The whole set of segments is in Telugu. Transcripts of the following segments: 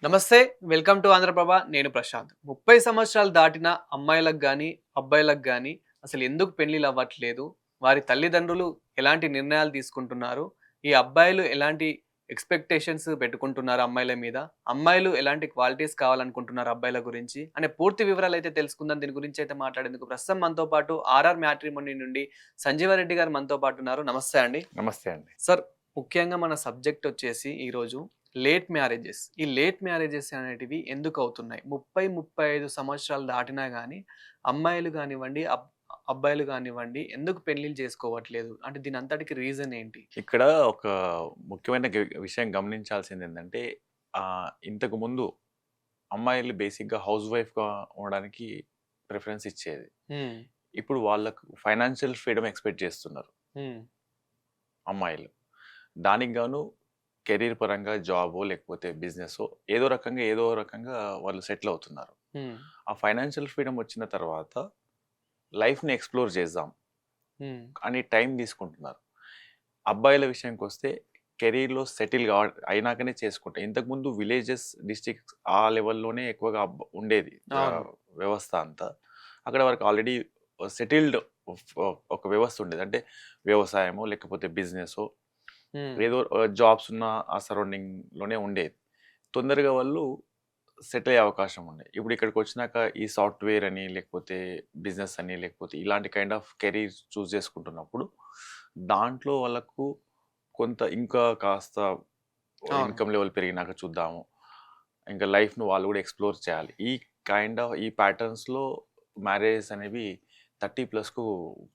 నమస్తే. Welcome to Andhraprabha. నేను ప్రశాంత్. 30 సంవత్సరాలు దాటిన అమ్మాయిలకు గాని, అబ్బాయిలకు గాని అసలు ఎందుకు పెళ్లిళ్ళు అవ్వట్లేదు? వారి తల్లిదండ్రులు ఎలాంటి నిర్ణయాలు తీసుకుంటున్నారు? ఈ అబ్బాయిలు ఎలాంటి ఎక్స్‌పెక్టేషన్స్ పెట్టుకుంటున్నారు అమ్మాయిల మీద? అమ్మాయిలు ఎలాంటి క్వాలిటీస్ కావాలనుకుంటున్నారు అబ్బాయిల గురించి? అనే పూర్తి వివరాలైతే తెలుసుకుందాం. దీని గురించి అయితే మాట్లాడేందుకు ప్రస్తుతం మనతో పాటు ఆర్ఆర్ మ్యాట్రిమోనీ నుండి సంజీవరెడ్డి గారు మనతో పాటు ఉన్నారు. నమస్తే అండి. నమస్తే అండి. సార్, ముఖ్యంగా మన సబ్జెక్ట్ వచ్చేసి ఈరోజు లేట్ మ్యారేజెస్. ఈ లేట్ మ్యారేజెస్ అనేటివి ఎందుకు అవుతున్నాయి? 30, 35 సంవత్సరాలు దాటినా గానీ అమ్మాయిలు గానివ్వండి, అబ్బాయిలు గానివ్వండి ఎందుకు పెళ్ళిళ్ళు చేసుకోవట్లేదు? అంటే దీని అంతటికి రీజన్ ఏంటి? ఇక్కడ ఒక ముఖ్యమైన విషయం గమనించాల్సిందేంటంటే ఇంతకుముందు అమ్మాయిలు బేసిక్‌గా హౌస్ వైఫ్‌గా ఉండడానికి ప్రిఫరెన్స్ ఇచ్చేది. హ్మ్. ఇప్పుడు వాళ్ళకు ఫైనాన్షియల్ ఫ్రీడమ్ ఎక్స్‌పెక్ట్ చేస్తున్నారు హ్మ్. అమ్మాయిలు. దానికి గాను కెరీర్ పరంగా జాబో లేకపోతే బిజినెసో ఏదో రకంగా వాళ్ళు సెటిల్ అవుతున్నారు. హ్మ్. ఆ ఫైనాన్షియల్ ఫ్రీడమ్ వచ్చిన తర్వాత లైఫ్‌ని ఎక్స్‌ప్లోర్ చేద్దాం హ్మ్. అని టైం తీసుకుంటున్నారు. అబ్బాయిల విషయానికొస్తే కెరీర్‌లో సెటిల్ అయినాకనే చేసుకుంటా. ఇంతకుముందు విలేజెస్, డిస్ట్రిక్ట్స్ ఆ లెవెల్‌లోనే ఎక్కువగా ఉండేది అవును. వ్యవస్థ అంతా. అక్కడ వరకు ఆల్రెడీ సెటిల్డ్ ఒక వ్యవస్థ ఉండేది. అంటే వ్యవసాయమో, లేకపోతే బిజినెసో, హ్మ్. ఏదో జాబ్స్ ఉన్న ఆ సరౌండింగ్‌లోనే ఉండేది. తొందరగా వాళ్ళు సెటిల్ అయ్యే అవకాశం ఉండే. ఇప్పుడు ఇక్కడికొచ్చినాక ఈ సాఫ్ట్‌వేర్ అని, లేకపోతే బిజినెస్ అని, లేకపోతే ఇలాంటి కైండ్ ఆఫ్ కెరీర్ చూజ్ చేసుకుంటున్నప్పుడు, దాంట్లో వాళ్ళకు కొంత ఇంకా కాస్త అవును. ఇన్‌కమ్ లెవెల్ పెరిగినాక చూద్దాము. ఇంకా లైఫ్‌ని వాళ్ళు గూడా ఎక్స్‌ప్లోర్ చేయాలి. ఈ ప్యాటర్న్స్‌లో మ్యారేజెస్ అనేవి 30+కు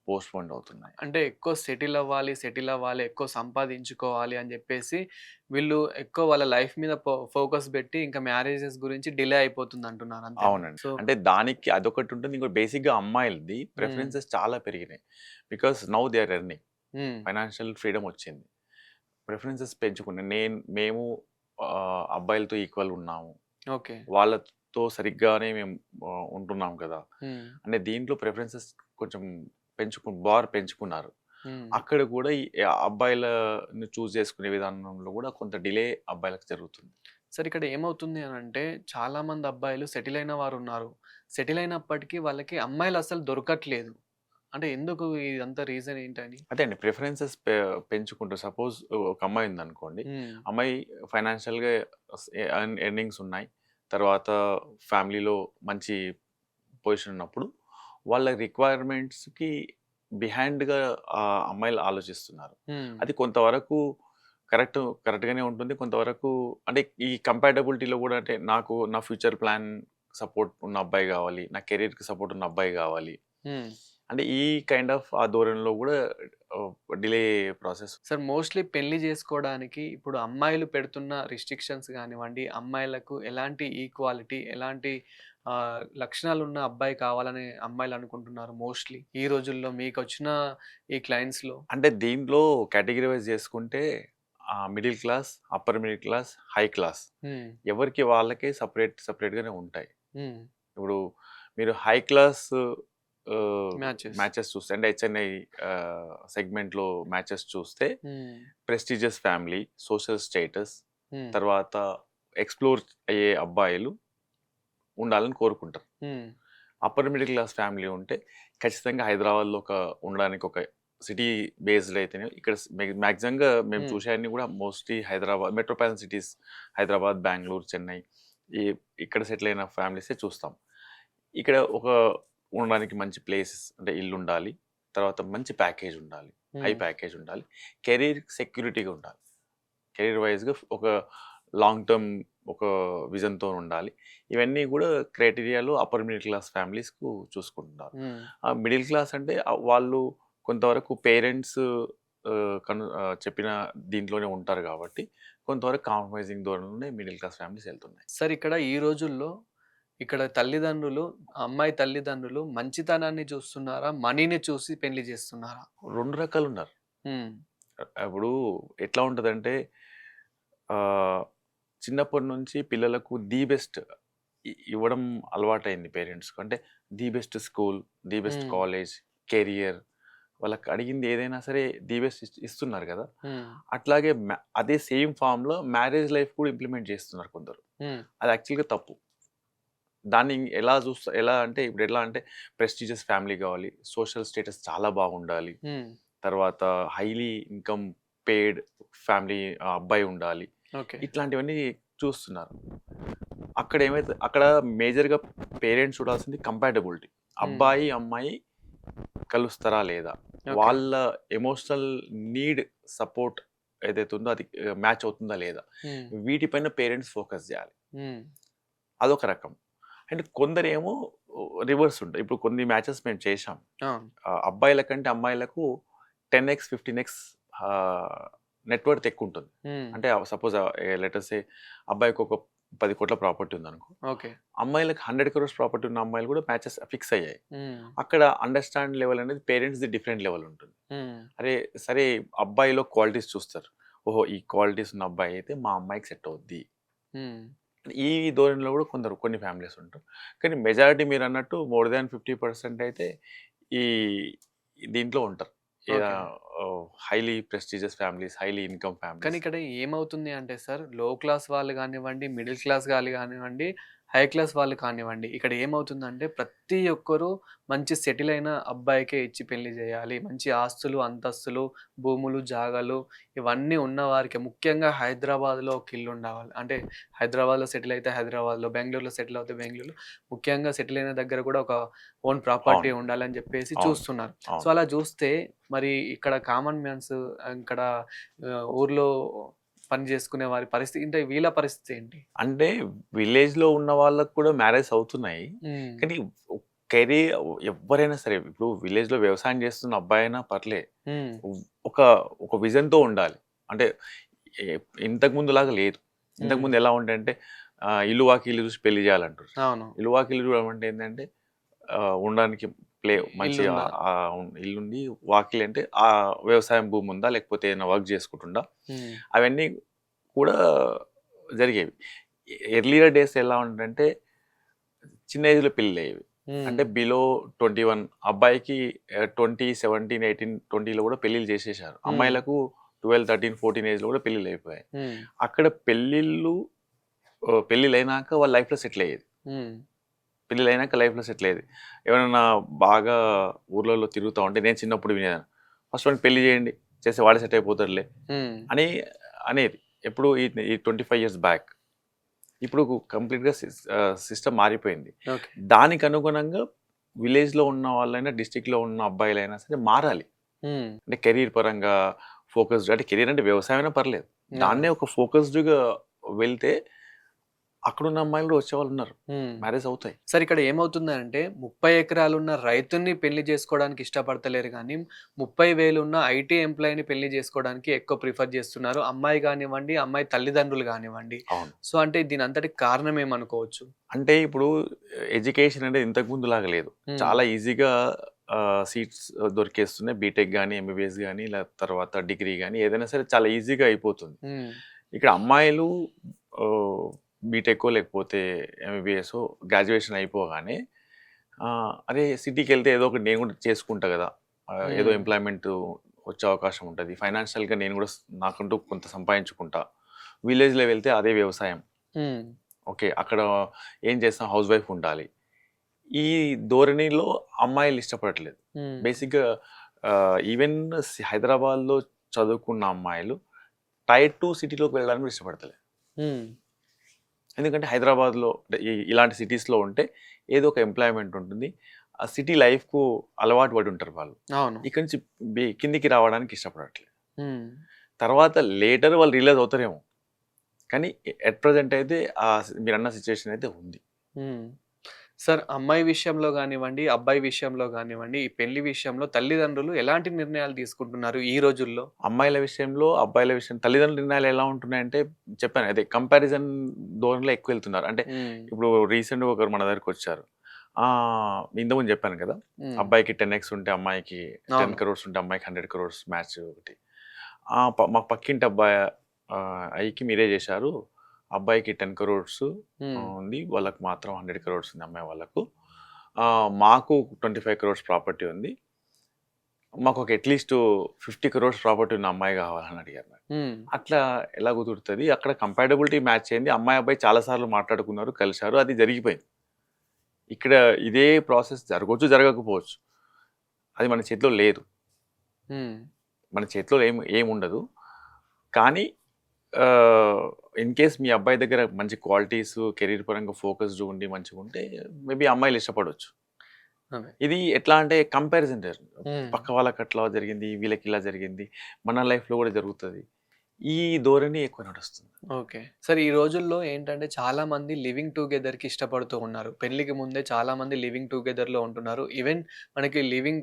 పోస్ట్‌పోన్ అవుతున్నాయి. అంటే ఎక్కువ సెటిల్ అవ్వాలి, ఎక్కువ సంపాదించుకోవాలి అని జెప్పేసి వీళ్ళు ఎక్కువ వాళ్ళ లైఫ్ మీద ఫోకస్ బెట్టి ఇంకా మ్యారేజెస్ గురించి డిలే అయిపోతుందంటున్నారు అంతేనా? అవునండి. సో అంటే దానికి అదొకటుంటుంది. ఇంకోటి బేసిక్‌గా అమ్మాయిలది హ్మ్. ప్రిఫరెన్సెస్ చాలా పెరిగినాయి. Because now they are earning. Hmm. Financial freedom వచ్చింది. ప్రిఫరెన్సెస్ పెంచుకున్నాం. మేము అబ్బాయిలతో ఈక్వల్ ఉన్నాము. ఓకే. వాళ్ళతో సరిగ్గానే మేము ఉంటున్నాం కదా! హ్మ్. అంటే దీంట్లో ప్రిఫరెన్సెస్ కొంచెం పెంచుకున్నారు. హ్మ్. అక్కడ కూడా ఈ అబ్బాయిలని చూజ్ చేసుకునే విధానంలో కూడా కొంత డిలే అబ్బాయిలకు జరుగుతుంది. సరే, ఇక్కడ ఏమవుతుంది అనంటే చాలామంది అబ్బాయిలు సెటిల్ అయిన వారున్నారు. సెటిల్ అయినప్పటికీ వాళ్ళకి అమ్మాయిలు అసలు దొరకట్లేదు. అంటే ఎందుకు ఇదంతా రీజన్ ఏంటని? అదే అండి. ప్రిఫరెన్సెస్ పెంచుకుంటూ సపోజ్ ఒక అమ్మాయి ఉందనుకోండి. హ్మ్. అమ్మాయి ఫైనాన్షియల్‌గా ఎర్నింగ్స్ ఉన్నాయి. తర్వాత ఫ్యామిలీలో మంచి పొజిషన్ ఉన్నప్పుడు వాళ్ళ రిక్వైర్మెంట్స్‌కి బిహైండ్‌గా అమ్మాయిలు ఆలోచిస్తున్నారు. హ్మ్. అది కొంతవరకు కరెక్ట్‌గానే ఉంటుంది. కొంతవరకు అంటే ఈ కంపాటబిలిటీలో గూడా అంటే నాకు నా ఫ్యూచర్ ప్లాన్ సపోర్ట్ ఉన్న అబ్బాయి గావాలి. నా కెరియర్‌కి సపోర్ట్ ఉన్న అబ్బాయి గావాలి. హ్మ్. అంటే ఈ కైండ్ ఆఫ్ ఆ ధోరణిలో గూడా డిలే ప్రాసెస్. సార్, మోస్ట్‌లీ పెళ్లి జేసుకోవడానికి ఇప్పుడు అమ్మాయిలు పెడుతున్న రిస్ట్రిక్షన్స్ గానివ్వండి, అమ్మాయిలకు ఎలాంటి ఈక్వాలిటీ, ఎలాంటి లక్షణాలున్న అబ్బాయి కావాలని అమ్మాయిలు అనుకుంటున్నారు మోస్ట్‌లీ ఈ రోజుల్లో మీకొచ్చిన ఈ క్లయింట్స్‌లో? అంటే దీంట్లో కేటగరైజ్ చేసుకుంటే middle class, upper middle class, high class హ్మ్. ఎవరికి వాళ్ళకే సెపరేట్‌గానే ఉంటాయి. హ్మ్. ఇప్పుడు మీరు హై క్లాస్ మ్యాచెస్. మ్యాచెస్ చూస్తే అంటే హెచ్ఎన్ఐ సెగ్మెంట్‌లో మ్యాచెస్ చూస్తే హ్మ్. ప్రెస్టీజియస్ ఫ్యామిలీ, సోషల్ స్టేటస్, హ్మ్. తర్వాత ఎక్స్‌ప్లోర్ అయ్యే అబ్బాయిలు ఉండాలని కోరుకుంటారు. హ్మ్. అప్పర్ మిడిల్ క్లాస్ ఫ్యామిలీ ఉంటే ఖచ్చితంగా హైదరాబాద్‌లో ఉండడానికి ఒక సిటీ బేస్డ్ అయితేనే ఇక్కడ మాక్సిమంగా మేము హ్మ్. చూసేయన్నీ కూడా mostly Hyderabad metropolitan cities Hyderabad, Bengaluru, Chennai ఈ ఇక్కడ సెటిల్ అయిన ఫ్యామిలీసే చూస్తాం. ఇక్కడ ఉండడానికి మంచి ప్లేసెస్ అంటే ఇల్లుండాలి. తర్వాత మంచి ప్యాకేజ్ ఉండాలి. హై హ్మ్. ప్యాకేజ్ ఉండాలి. కెరీర్ సెక్యూరిటీగా ఉండాలి. కెరీర్ వైస్‌గా ఒక లాంగ్ టర్మ్ ఒక విజన్‌తో ఉండాలి. ఇవన్నీ గూడా క్రైటీరియాలో అప్పర్ మిడిల్ క్లాస్ ఫ్యామిలీస్‌కు చూసుకుంటున్నారు. హ్మ్. మిడిల్ క్లాస్ అంటే వాళ్ళు కొంతవరకు పేరెంట్స్ చెప్పిన దీంట్లోనే ఉంటారు గాబట్టి, కొంతవరకు కాంప్రమైజింగ్ ధోరణిలోనే మిడిల్ క్లాస్ ఫ్యామిలీస్ ఎళ్తున్నాయి. సార్, ఇక్కడ ఈ రోజుల్లో ఇక్కడ తల్లిదండ్రులు, అమ్మాయి తల్లిదండ్రులు మంచితనాన్ని చూస్తున్నారా? మనీని చూసి పెళ్లి చేస్తున్నారా? 2 రకాలున్నారు. హ్మ్. ఇప్పుడు ఎట్లా ఉంటదంటే ఆహ్, చిన్నప్పటి నుంచి పిల్లలకు ది బెస్ట్ ఇవ్వడం అలవాటయింది పేరెంట్స్‌కి. అంటే the best school, the best హ్మ్. కాలేజ్, కెరియర్ వాళ్ళకి అడిగింది ఏదైనా సరే దీవెస్ ఇస్తున్నారు కదా. హ్మ్. అట్లాగే అదే సేమ్ ఫామ్‌లో మ్యారేజ్ లైఫ్ కూడా ఇంప్లిమెంట్ చేస్తున్నారు కొందరు. హ్మ్. అది యాక్చువల్‌గా తప్పు. దాన్ని ఎలా అంటే ఇప్పుడు ఎట్లా అంటే ప్రెస్టీజియస్ ఫ్యామిలీ కావాలి, సోషల్ స్టేటస్ చాలా బాగుండాలి, హ్మ్. తర్వాత హైలీ ఇన్‌కమ్ పెయిడ్ ఫ్యామిలీ అబ్బాయి ఉండాలి. ఓకే. ఇట్లాంటివన్నీ చూస్తున్నారు. అక్కడ మేజర్‌గా పేరెంట్స్ చూడాల్సింది కంపాటబిలిటీ. హ్మ్. అబ్బాయి, అమ్మాయి కలుస్తారా లేదా? ఓకే. వాళ్ళ ఎమోషనల్ నీడ్, సపోర్ట్ ఏదైతే ఉందో అది మ్యాచ్ అవుతుందా లేదా? హ్మ్. వీటిపైన పేరెంట్స్ ఫోకస్ జేయాలి. హ్మ్. అదొక రకం. అండ్ కొందరేమో రివర్స్ ఉంటాయి. ఇప్పుడు కొన్ని మ్యాచెస్ మేము చేశాం. అవును. అబ్బాయిల కంటే అమ్మాయిలకు 10x, 15x నెట్ వర్త్ ఎక్కువుంటుంది. హ్మ్. అంటే సపోజ్ లెట్ అస్ సే అబ్బాయికి ఒక 10,00,00,000 ప్రాపర్టీ ఉందనుకో. ఓకే. అమ్మాయిలకి 100 crores ప్రాపర్టీ ఉన్న అమ్మాయిలు కూడా మ్యాచెస్ ఫిక్స్ అయ్యాయి. హ్మ్. అక్కడ అండర్‌స్టాండ్ లెవెల్ అనేది పేరెంట్స్‌ది డిఫరెంట్ లెవెల్ ఉంటుంది. హ్మ్. అరే! సరే అబ్బాయిలో క్వాలిటీస్ చూస్తారు. ఓహో! ఈ క్వాలిటీస్ ఉన్న అబ్బాయి అయితే మా అమ్మాయికి సెట్ అవుద్ది. హ్మ్. ఈ ధోరణిలో కూడా కొన్ని ఫ్యామిలీస్ ఉంటారు. కానీ మెజారిటీ మీరన్నట్టు మోర్ దాన్ 50% అయితే ఈ దీంట్లో ఉంటారు. Okay. Highly prestigious families, highly income కానీ ఫ్యామిలీస్. ఇక్కడ ఏమవుతుంది అంటే సార్, లో క్లాస్ వాళ్ళు గానివ్వండి, మిడిల్ క్లాస్ గాళ్ళు గానివ్వండి, హై క్లాస్ వాళ్ళు కానివ్వండి, ఇక్కడ ఏమవుతుందంటే ప్రతి ఒక్కరు మంచి సెటిల్ అయిన అబ్బాయికే ఇచ్చి పెళ్లి జేయాలి. మంచి ఆస్తులు, అంతస్తులు, భూములు, జాగాలు ఇవన్నీ ఉన్నవారికే ముఖ్యంగా హైదరాబాద్‌లో ఒక ఇల్లు ఉండాలి. అంటే హైదరాబాద్‌లో సెటిల్ అయితే హైదరాబాద్‌లో, బెంగుళూరులో సెటిల్ అవుతే బెంగుళూరులో, ముఖ్యంగా సెటిల్ అయిన దగ్గర కూడా ఒక ఓన్ ప్రాపర్టీ అవును. ఉండాలని జెప్పేసి అవును. చూస్తున్నారు. సో, అవును. అలా జూస్తే మరి ఇక్కడ కామన్ మ్యాన్స్ ఇక్కడ ఊర్లో పని జేసుకునే వారి పరిస్థితి అంటే వీళ్ళ పరిస్థితి ఏంటి? అంటే విలేజ్‌లో ఉన్న వాళ్ళకి కూడా మ్యారేజ్ అవుతున్నాయి. హ్మ్. కానీ కెరీర్ ఎవ్వరైనా సరే ఇప్పుడు విలేజ్‌లో వ్యవసాయం చేస్తున్న అబ్బాయైనా పర్లే. హ్మ్. ఒక ఒక విజన్‌తో ఉండాలి. అంటే ఎ ఇంతకుముందులాగా లేదు. హ్మ్. ఇంతకుముందు ఎలా ఉండే అంటే ఇల్లు వాకిలి చూసి పెళ్లి చేయాలంటారు. అవును. ఇల్లు వాకిలి చూడడం అంటే ఏందంటే ఉండడానికి మంచిగా ఇల్లుండాలి. ఇల్లుండి వాకిలి అంటే వ్యవసాయం భూమి ఉందా? లేకపోతే ఏదైనా వర్క్ చేసుకుంటుండా? హ్మ్. అవన్నీ కూడా జరిగేవి. ఎర్లియర్ డేస్ ఎలా ఉండంటే చిన్న ఏజ్‌లో పెళ్ళిళ్ళయ్యేవి. హ్మ్. అంటే బిలో 21 అబ్బాయికి 20, 17, 18, 20లో కూడా పెళ్ళిళ్ళు చేసేశారు. హ్మ్. అమ్మాయిలకు 12, 13, 14 ఏజ్‌లో కూడా పెళ్ళిళ్ళయిపోయాయి. హ్మ్. అక్కడ పెళ్ళిళ్ళైనాక వాళ్ళ లైఫ్‌లో సెటిల్ అయ్యేది. హ్మ్. పెళ్ళిళ్ళైనాక లైఫ్‌లో సెటిల్ అయ్యేది. ఎవరైనా బాగా ఊర్లలో తిరుగుతా ఉంటే నేను చిన్నప్పుడు వినేదాన్ని. ఫస్ట్ వాడికి పెళ్లి చేయండి. చేస్తే వాడే సెట్ అయిపోతాడులే హ్మ్. అని అనేది. ఎప్పుడు ఈ 25 ఇయర్స్ బ్యాక్. ఇప్పుడు కంప్లీట్‌గా సిస్టమ్ మారిపోయింది. ఓకే. దానికి అనుగుణంగా విలేజ్‌లో ఉన్న వాళ్ళైనా, డిస్ట్రిక్ట్‌లో ఉన్న అబ్బాయిలైనా సరే మారాలి. హ్మ్. అంటే కెరీర్ పరంగా ఫోకస్డ్ అంటే కెరీర్ అంటే వ్యవసాయమైనా పర్లేదు. అవును. దాన్నే ఒక ఫోకస్డ్‌గా వెళ్తే అక్కడున్న అమ్మాయిలు కూడా వచ్చేవాళ్ళున్నారు. హ్మ్. మ్యారేజ్ అవుతాయి. సార్ ఇక్కడ ఏమవుతుందంటే 30 ఎకరాలున్న రైతుని పెళ్లి చేసుకోవడానికి ఇష్టపడతలేరు గానీ, 30,000 ఉన్న ఐటీ ఎంప్లాయీని పెళ్లి చేసుకోవడానికి ఎక్కువ ప్రిఫర్ చేస్తున్నారు. అమ్మాయి గానివ్వండి, అమ్మాయి తల్లిదండ్రులు గానివ్వండి. అవును. సో, అంటే దీనంతటికి కారణం ఏమనుకోవచ్చు? అంటే ఇప్పుడు ఎడ్యుకేషన్ అనేది ఇంతకుముందులాగా లేదు. హ్మ్. చాలా ఈజీగా సీట్స్ దొరికేస్తున్నాయి. బీటెక్ గాని, ఎంబీబీఎస్ గాని, తర్వాత డిగ్రీ గాని ఏదైనా సరే చాలా ఈజీగా అయిపోతుంది. హ్మ్. ఇక్కడ అమ్మాయిలు బీటెక్కో లేకపోతే ఎంబీబీఎసో గ్రాడ్యుయేషన్ అయిపోగానే అరే సిటీకెళ్తే ఏదో ఒకటి నేను కూడా చేసుకుంటా కదా! ఏదో హ్మ్. ఎంప్లాయ్‌మెంట్ వచ్చే అవకాశం ఉంటది. ఫైనాన్షియల్‌గా నేను కూడా నాకంటూ కొంత సంపాదించుకుంటా. విలేజ్‌లో వెళ్తే అదే వ్యవసాయం. హ్మ్. ఓకే. అక్కడ ఏం చేస్తాం హౌస్ వైఫ్ ఉండాలి. ఈ ధోరణిలో అమ్మాయిలు ఇష్టపడట్లేదు. హ్మ్. బేసిక్‌గా ఈవెన్ హైదరాబాద్‌లో చదువుకున్న అమ్మాయిలు టైర్ 2 సిటీలోకి వెళ్ళడానికి కూడా ఇష్టపడతలే. హ్మ్. ఎందుకంటే హైదరాబాద్‌లో అంటే ఇలాంటి సిటీస్‌లో ఉంటే ఏదో ఒక ఎంప్లాయ్‌మెంట్ ఉంటుంది. ఆ సిటీ లైఫ్‌కు అలవాటు పడి ఉంటారు వాళ్ళు. అవును. ఇక్కడి నుంచి కిందికి రావడానికి ఇష్టపడట్లేదు. హ్మ్. తర్వాత లేటర్ వాళ్ళు రియలైజ్ అవుతారేమో. కానీ ఎట్ ప్రెజెంట్ అయితే మీరన్న సిట్యుయేషన్ అయితే ఉంది. హ్మ్. సార్ అమ్మాయి విషయంలో గానివ్వండి, అబ్బాయి విషయంలో గానివ్వండి, ఈ పెళ్లి విషయంలో తల్లిదండ్రులు ఎలాంటి నిర్ణయాలు తీసుకుంటున్నారు ఈ రోజుల్లో? అమ్మాయిల విషయంలో, అబ్బాయిల విషయం తల్లిదండ్రుల నిర్ణయాలు ఎలా ఉంటున్నాయంటే చెప్పాను అదే కంపారిజన్ ధోరణిలో ఎక్కువెళ్తున్నారు. అంటే హ్మ్. ఇప్పుడు రీసెంట్‌గా ఒకరు మన దగ్గరకొచ్చారు. ఇంతకుముందు చెప్పాను కదా! హ్మ్. అబ్బాయికి 10x ఉంటే అమ్మాయికి 10 అవును. క్రోర్స్ ఉంటే అమ్మాయికి 100 క్రోర్స్ మ్యాచ్ ఒకటి. మా పక్కింటి అబ్బాయి అయ్యికి మీరే చేశారు. అబ్బాయికి 10 క్రోర్స్ హ్మ్. ఉంది. వాళ్ళకి మాత్రం 100 క్రోర్స్ ఉంది అమ్మాయి వాళ్ళకు. మాకు 25 క్రోర్స్ ప్రాపర్టీ ఉంది. మాకు ఒక అట్లీస్ట్ 50 crores ప్రాపర్టీ ఉన్న అమ్మాయి కావాలని అడిగారు నాకు. హ్మ్. అట్లా ఎలా కుదురుతుంది? అక్కడ కంపాటబిలిటీ మ్యాచ్ అయింది. అమ్మాయి అబ్బాయి చాలా సార్లు మాట్లాడుకున్నారు, కలిశారు, అది జరిగిపోయింది. ఇక్కడ ఇదే ప్రాసెస్ జరగవచ్చు, జరగకపోవచ్చు. అది మన చేతిలో లేదు. హ్మ్. మన చేతిలో ఏముండదు. కానీ ఇన్ కేస్ మీ అబ్బాయి దగ్గర మంచి క్వాలిటీస్, కెరీర్ పరంగా ఫోకస్డ్ ఉండి మంచిగా ఉంటే మేబీ అమ్మాయిలు ఇష్టపడవచ్చు. అదే. ఇది ఎట్లా అంటే కంపారిజన్ హ్మ్. పక్క వాళ్ళకి అట్లా జరిగింది, వీళ్ళకి ఇలా జరిగింది, మన లైఫ్లో కూడా జరుగుతుంది. ఈ ధోరణి ఎక్కువ నడుస్తుంది. ఓకే. సరే ఈ రోజుల్లో ఏంటంటే చాలా మంది లివింగ్ టుగెదర్‌కి ఇష్టపడుతూ ఉన్నారు. పెళ్ళికి ముందే చాలా మంది లివింగ్ టుగెదర్‌లో ఉంటున్నారు. ఈవెన్ మనకి లివింగ్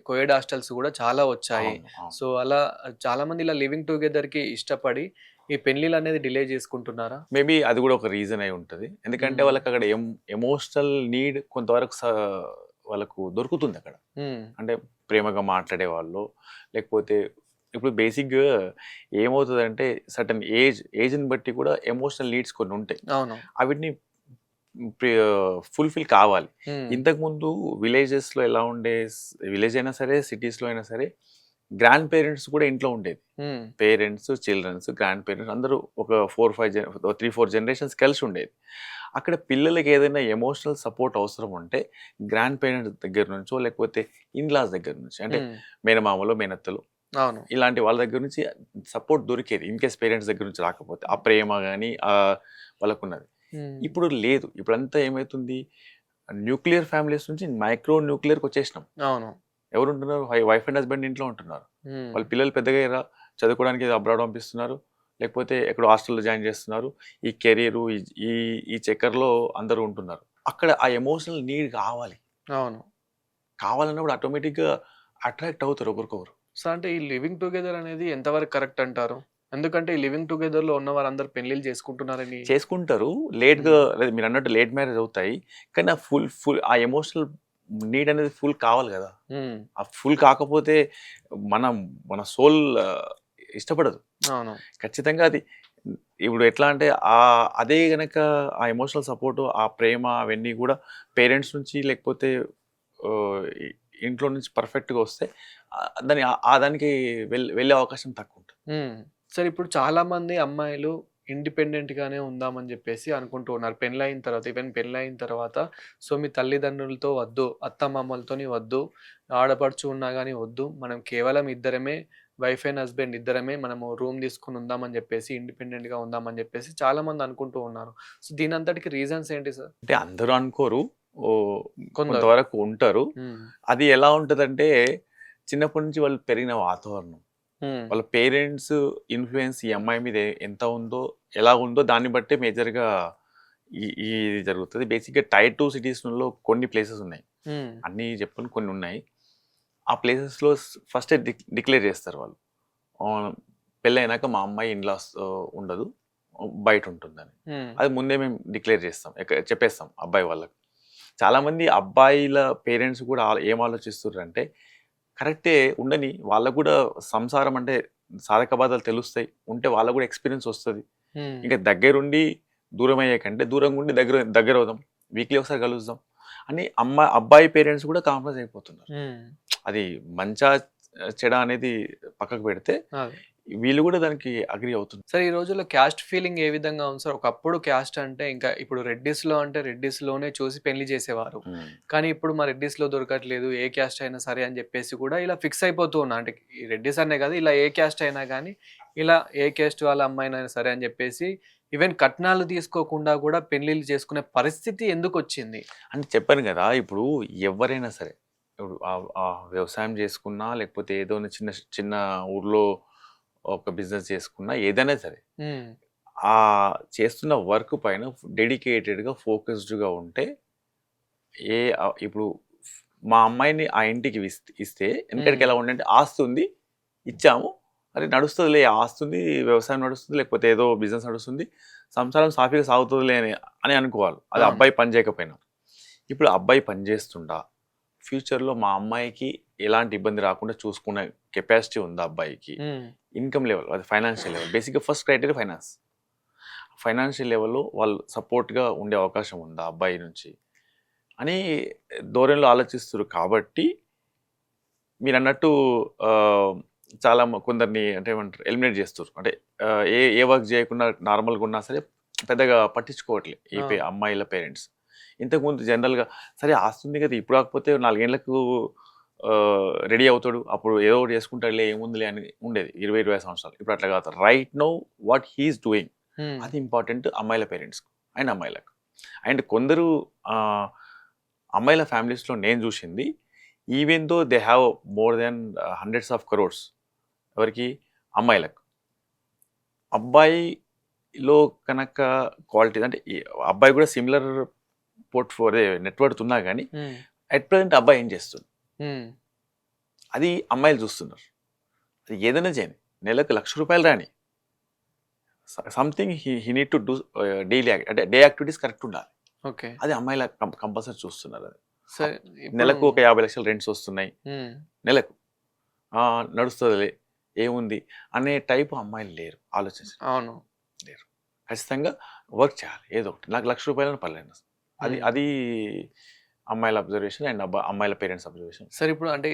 కోఎడ్ హాస్టల్స్ గూడా చాలా వచ్చాయి. అవును, అవును. సో, అలా చాలా మంది ఇలా లివింగ్ టుగెదర్‌కి ఇష్టపడి ఈ పెళ్ళిళ్ళనేది డిలే చేసుకుంటున్నారా? మేబీ అది కూడా ఒక రీజన్ అయి ఉంటుంది. ఎందుకంటే హ్మ్. వాళ్ళకి అక్కడ ఎమోషనల్ నీడ్ కొంతవరకు వాళ్ళకు దొరుకుతుంది అక్కడ. హ్మ్. అంటే ప్రేమగా మాట్లాడే వాళ్ళు, లేకపోతే ఇప్పుడు బేసిక్గా ఏమవుతుందంటే సర్టన్ ఏజ్ని బట్టి కూడా ఎమోషనల్ నీడ్స్ కొన్ని ఉంటాయి. అవును. అవిటిని ఫుల్ఫిల్ కావాలి. హ్మ్. ఇంతకుముందు విలేజెస్లో ఎలా ఉండే, విలేజ్ అయినా సరే, సిటీస్లో అయినా సరే, గ్రాండ్ పేరెంట్స్ కూడా ఇంట్లో ఉండేది. హ్మ్. పేరెంట్స్, చిల్డ్రన్స్, గ్రాండ్ పేరెంట్స్ అందరూ ఒక 3-4 జనరేషన్స్ కలిసి ఉండేది. అక్కడ పిల్లలకి ఏదైనా ఎమోషనల్ సపోర్ట్ అవసరం ఉంటే గ్రాండ్ పేరెంట్స్ దగ్గర నుంచో, లేకపోతే ఇన్‌లాస్ దగ్గర నుంచి, అంటే హ్మ్. మేనమామలు, మేనత్తలు, అవును. ఇలాంటి వాళ్ళ దగ్గర నుంచి సపోర్ట్ దొరికేది. ఇన్ కేస్ పేరెంట్స్ దగ్గర నుంచి రాకపోతే ఆ ప్రేమ గాని వాళ్ళకున్నది. హ్మ్. ఇప్పుడు లేదు. ఇప్పుడంతా ఏమైతుంది, న్యూక్లియర్ ఫ్యామిలీస్ నుంచి మైక్రో న్యూక్లియర్‌కి వచ్చేసినాం. అవును. ఎవరుంటున్నారు? వైఫ్ అండ్ హస్బెండ్ ఇంట్లో ఉంటున్నారు. హ్మ్. వాళ్ళ పిల్లలు పెద్దగయ్యారా, చదువుకోవడానికి అబ్రాడ్ పంపిస్తున్నారు, లేకపోతే ఎక్కడో హాస్టల్‌లో జాయిన్ చేస్తున్నారు. ఈ కెరీరు ఈ ఈ ఈ చక్కర్లో అందరూ ఉంటున్నారు. అక్కడ ఆ ఎమోషనల్ నీడ్ కావాలి. అవును. కావాలన్నప్పుడు ఆటోమేటిక్‌గా అట్రాక్ట్ అవుతారు ఒకరికొకరు. సో, అంటే ఈ లివింగ్ టుగెదర్ అనేది ఎంతవరకు కరెక్ట్ అంటారు? ఎందుకంటే ఈ లివింగ్ టుగెదర్‌లో ఉన్న వారందరూ పెళ్లిళ్లు చేసుకుంటున్నారని చేసుకుంటారు. లేట్‌గా, హ్మ్. అదే మీరన్నట్టు లేట్ మ్యారేజ్ అవుతాయి. కానీ ఆ ఫుల్ ఆ ఎమోషనల్ నీడ్ అనేది ఫుల్ కావాలి గదా! హ్మ్. ఆ ఫుల్ కాకపోతే మనం మన సోల్ ఇష్టపడదు. అవును. ఖచ్చితంగా అది ఇప్పుడు ఎట్లా అంటే అదే గనక ఆ ఎమోషనల్ సపోర్ట్, ఆ ప్రేమ అవన్నీ గూడా పేరెంట్స్ నుంచి, లేకపోతే ఆహ్, ఇ ఇంట్లో నుంచి పర్ఫెక్ట్‌గా వస్తే దానికి వెళ్ళే అవకాశం తక్కువుంటది. హ్మ్. సరే ఇప్పుడు చాలామంది అమ్మాయిలు ఇండిపెండెంట్‌గానే ఉందామని జెప్పేసి అనుకుంటూ ఉన్నారు. పెళ్లయిన తర్వాత ఈవెన్ పెళ్లయిన తర్వాత సో, మీ తల్లిదండ్రులతో వద్దు, అత్తమామలతోని వద్దు, ఆడపడుచు ఉన్నా గాని వద్దు. మనం కేవలం ఇద్దరమే వైఫ్ అండ్ హస్బెండ్ ఇద్దరమే మనము రూమ్ తీసుకొని ఉందామని జెప్పేసి ఇండిపెండెంట్‌గా ఉందామని జెప్పేసి చాలామంది అనుకుంటూ ఉన్నారు. సో, దీనంతటికి రీజన్స్ ఏంటి సార్? అంటే అందరూ అనుకోరు. ఓహ్! కొందరు. కొంతవరకు ఉంటారు. హ్మ్. అది ఎలా ఉంటదంటే చిన్నప్పటి నుంచి వాళ్ళు పెరిగిన వాతావరణం, హ్మ్. వాళ్ళ పేరెంట్స్ ఇన్‌ఫ్లూయెన్స్ ఈ అమ్మాయి మీద ఎంత ఉందో, ఎలా ఉందో దాన్ని బట్టే మేజర్‌గా ఇది జరుగుతది. బేసిక్‌గా టైర్ 2 సిటీస్‌లో కొన్ని ప్లేసెస్ ఉన్నాయి. హ్మ్. అన్నీ చెప్పను, కొన్ని ఉన్నాయి. ఆ ప్లేసెస్‌లో ఫస్టే డిక్లేర్ చేస్తారు వాళ్ళు. ఆహ్, పెళ్ళైనాక మా అమ్మాయి ఇన్‌లాస్‌తో ఉండదు, బయటుంటుందని. హ్మ్. అది ముందే మేము డిక్లేర్ చేస్తాం. చెప్పేస్తాం అబ్బాయి వాళ్ళకి. చాలామంది అబ్బాయిల పేరెంట్స్ కూడా ఏం ఆలోచిస్తుర్రంటే, కరెక్టే ఉండని, వాళ్ళకి కూడా సంసారం అంటే సాధక బాధలు తెలుస్తాయి. ఉంటే వాళ్ళకి కూడా ఎక్స్‌పీరియన్స్ వస్తది. హ్మ్. ఇంకా దగ్గరుండి దూరమయ్యే కంటే దూరంగా ఉండి దగ్గరవుదాం. వీక్లీ ఒకసారి కలుద్దాం అని అబ్బాయి పేరెంట్స్ కూడా కాంప్రమైజ్ అయిపోతున్నారు. హ్మ్. అది మంచా చెడా అనేది పక్కకు పెడితే అదే. వీళ్ళు కూడా దానికి అగ్రీ అవుతున్నారు. సార్ ఈ రోజుల్లో క్యాస్ట్ ఫీలింగ్ ఏ విధంగా ఉంది సార్? ఒకప్పుడు క్యాస్ట్ అంటే ఇంకా ఇప్పుడు రెడ్డీస్‌లో అంటే రెడ్డీస్‌లోనే చూసి పెళ్లి చేసేవారు. హ్మ్. కానీ ఇప్పుడు మా రెడ్డీస్‌లో దొరకట్లేదు. ఏ క్యాస్ట్ అయినా సరే అని చెప్పేసి కూడా ఇలా ఫిక్స్ అయిపోతూ ఉన్నా. అంటే ఈ రెడ్డీస్ అనే కాదు ఇలా ఏ క్యాస్ట్ అయినా గానీ, ఇలా ఏ క్యాస్ట్ వాళ్ళ అమ్మాయినైనా సరే అని చెప్పేసి ఈవెన్ కట్నాలు తీసుకోకుండా కూడా పెళ్లిళ్లు చేసుకునే పరిస్థితి ఎందుకొచ్చింది? అంటే చెప్పాను గదా! ఇప్పుడు ఎవ్వరైనా సరే, ఇప్పుడు వ్యవసాయం చేసుకున్నా, లేకపోతే ఏదో చిన్న చిన్న ఊర్లో ఒక బిజినెస్ చేసుకున్నా, ఏదైనా సరే, హ్మ్. చేస్తున్న వర్క్ పైన డెడికేటెడ్‌గా, ఫోకస్డ్‌గా ఉంటే ఇప్పుడు మా అమ్మాయిని ఆ ఇంటికి ఇస్తే హ్మ్. వెనకటికి ఎలా ఉండంటే ఆస్తి ఉంది, ఇచ్చాము. అరే నడుస్తదిలే, ఆస్తి ఉంది, వ్యవసాయం నడుస్తుంది, లేకపోతే ఏదో బిజినెస్ నడుస్తుంది, సంసారం సాఫీగా సాగుతదిలే అని అనుకోవాలి. అది అవును. అబ్బాయి పని చేయకపోయినా. ఇప్పుడు అబ్బాయి పని చేస్తుండా? ఫ్యూచర్‌లో మా అమ్మాయికి ఎలాంటి ఇబ్బంది రాకుండా చూసుకునే కెపాసిటీ ఉందా అబ్బాయికి? హ్మ్. ఇన్‌కమ్ లెవెల్, అది ఫైనాన్షియల్ లెవెల్. బేసిక్‌గా ఫస్ట్ క్రైటీరియా ఫైనాన్స్. ఫైనాన్షియల్ లెవెల్‌లో వాళ్ళు సపోర్ట్‌గా ఉండే అవకాశం ఉందా అబ్బాయి నుంచి అని ధోరణిలో ఆలోచిస్తుర్రు కాబట్టి మీరు అన్నట్టు చాలా కొందరిని అంటే ఏమంటారు ఎలిమినేట్ చేస్తారు. అంటే ఏ వర్క్ చేయకుండా నార్మల్గా ఉన్నా సరే పెద్దగా పట్టించుకోవట్లేదు అమ్మాయిల పేరెంట్స్. ఇంతకుముందు జనరల్గా సరే ఆస్తుంది కదా ఇప్పుడు కాకపోతే 4 ఏళ్లకు రెడీ అవుతాడు, అప్పుడు ఏదో ఒకటి చేసుకుంటాడులే ఏముందిలే అని ఉండేది 20-20 సంవత్సరాలు. ఇప్పుడు అట్లా కాదు. Right know what he's doing, అది ఇంపార్టెంట్ అమ్మాయిల పేరెంట్స్కి అండ్ అమ్మాయిలకు. అండ్ కొందరు అమ్మాయిల ఫ్యామిలీస్లో నేను చూసింది, even though they have more than hundreds of crores, ఎవరికి అమ్మాయిలకు. అబ్బాయిలో కనుక క్వాలిటీ అంటే అబ్బాయి కూడా సిమిలర్ పోర్ట్ఫోలియో నెట్వర్క్ ఉన్నా కానీ అట్ ప్రజెంట్ అబ్బాయి ఏం చేస్తుంది అది అమ్మాయిలు చూస్తున్నారు. అది ఏదైనా చేయని, నెలకు ₹1,00,000 రాని, something he need to do daily అంటే డే యాక్టివిటీస్ కరెక్ట్ ఉండాలి. ఓకే. అది అమ్మాయిల కంపల్సరీ చూస్తున్నారు. అది సరే నెలకు ఒక 50 లక్షలు రెంట్స్ వస్తున్నాయి, నెలకు నడుస్తుందిలే ఏముంది అనే టైపు అమ్మాయిలు లేరు, ఆలోచించి అవును లేరు. ఖచ్చితంగా వర్క్ చేయాలి ఏదో ఒకటి. నాకు ₹1,00,000 పర్లేదు. అది అది అమ్మాయిల అబ్జర్వేషన్ అండ్ అమ్మాయిల పేరెంట్స్ అబ్జర్వేషన్. సరే ఇప్పుడు అంటే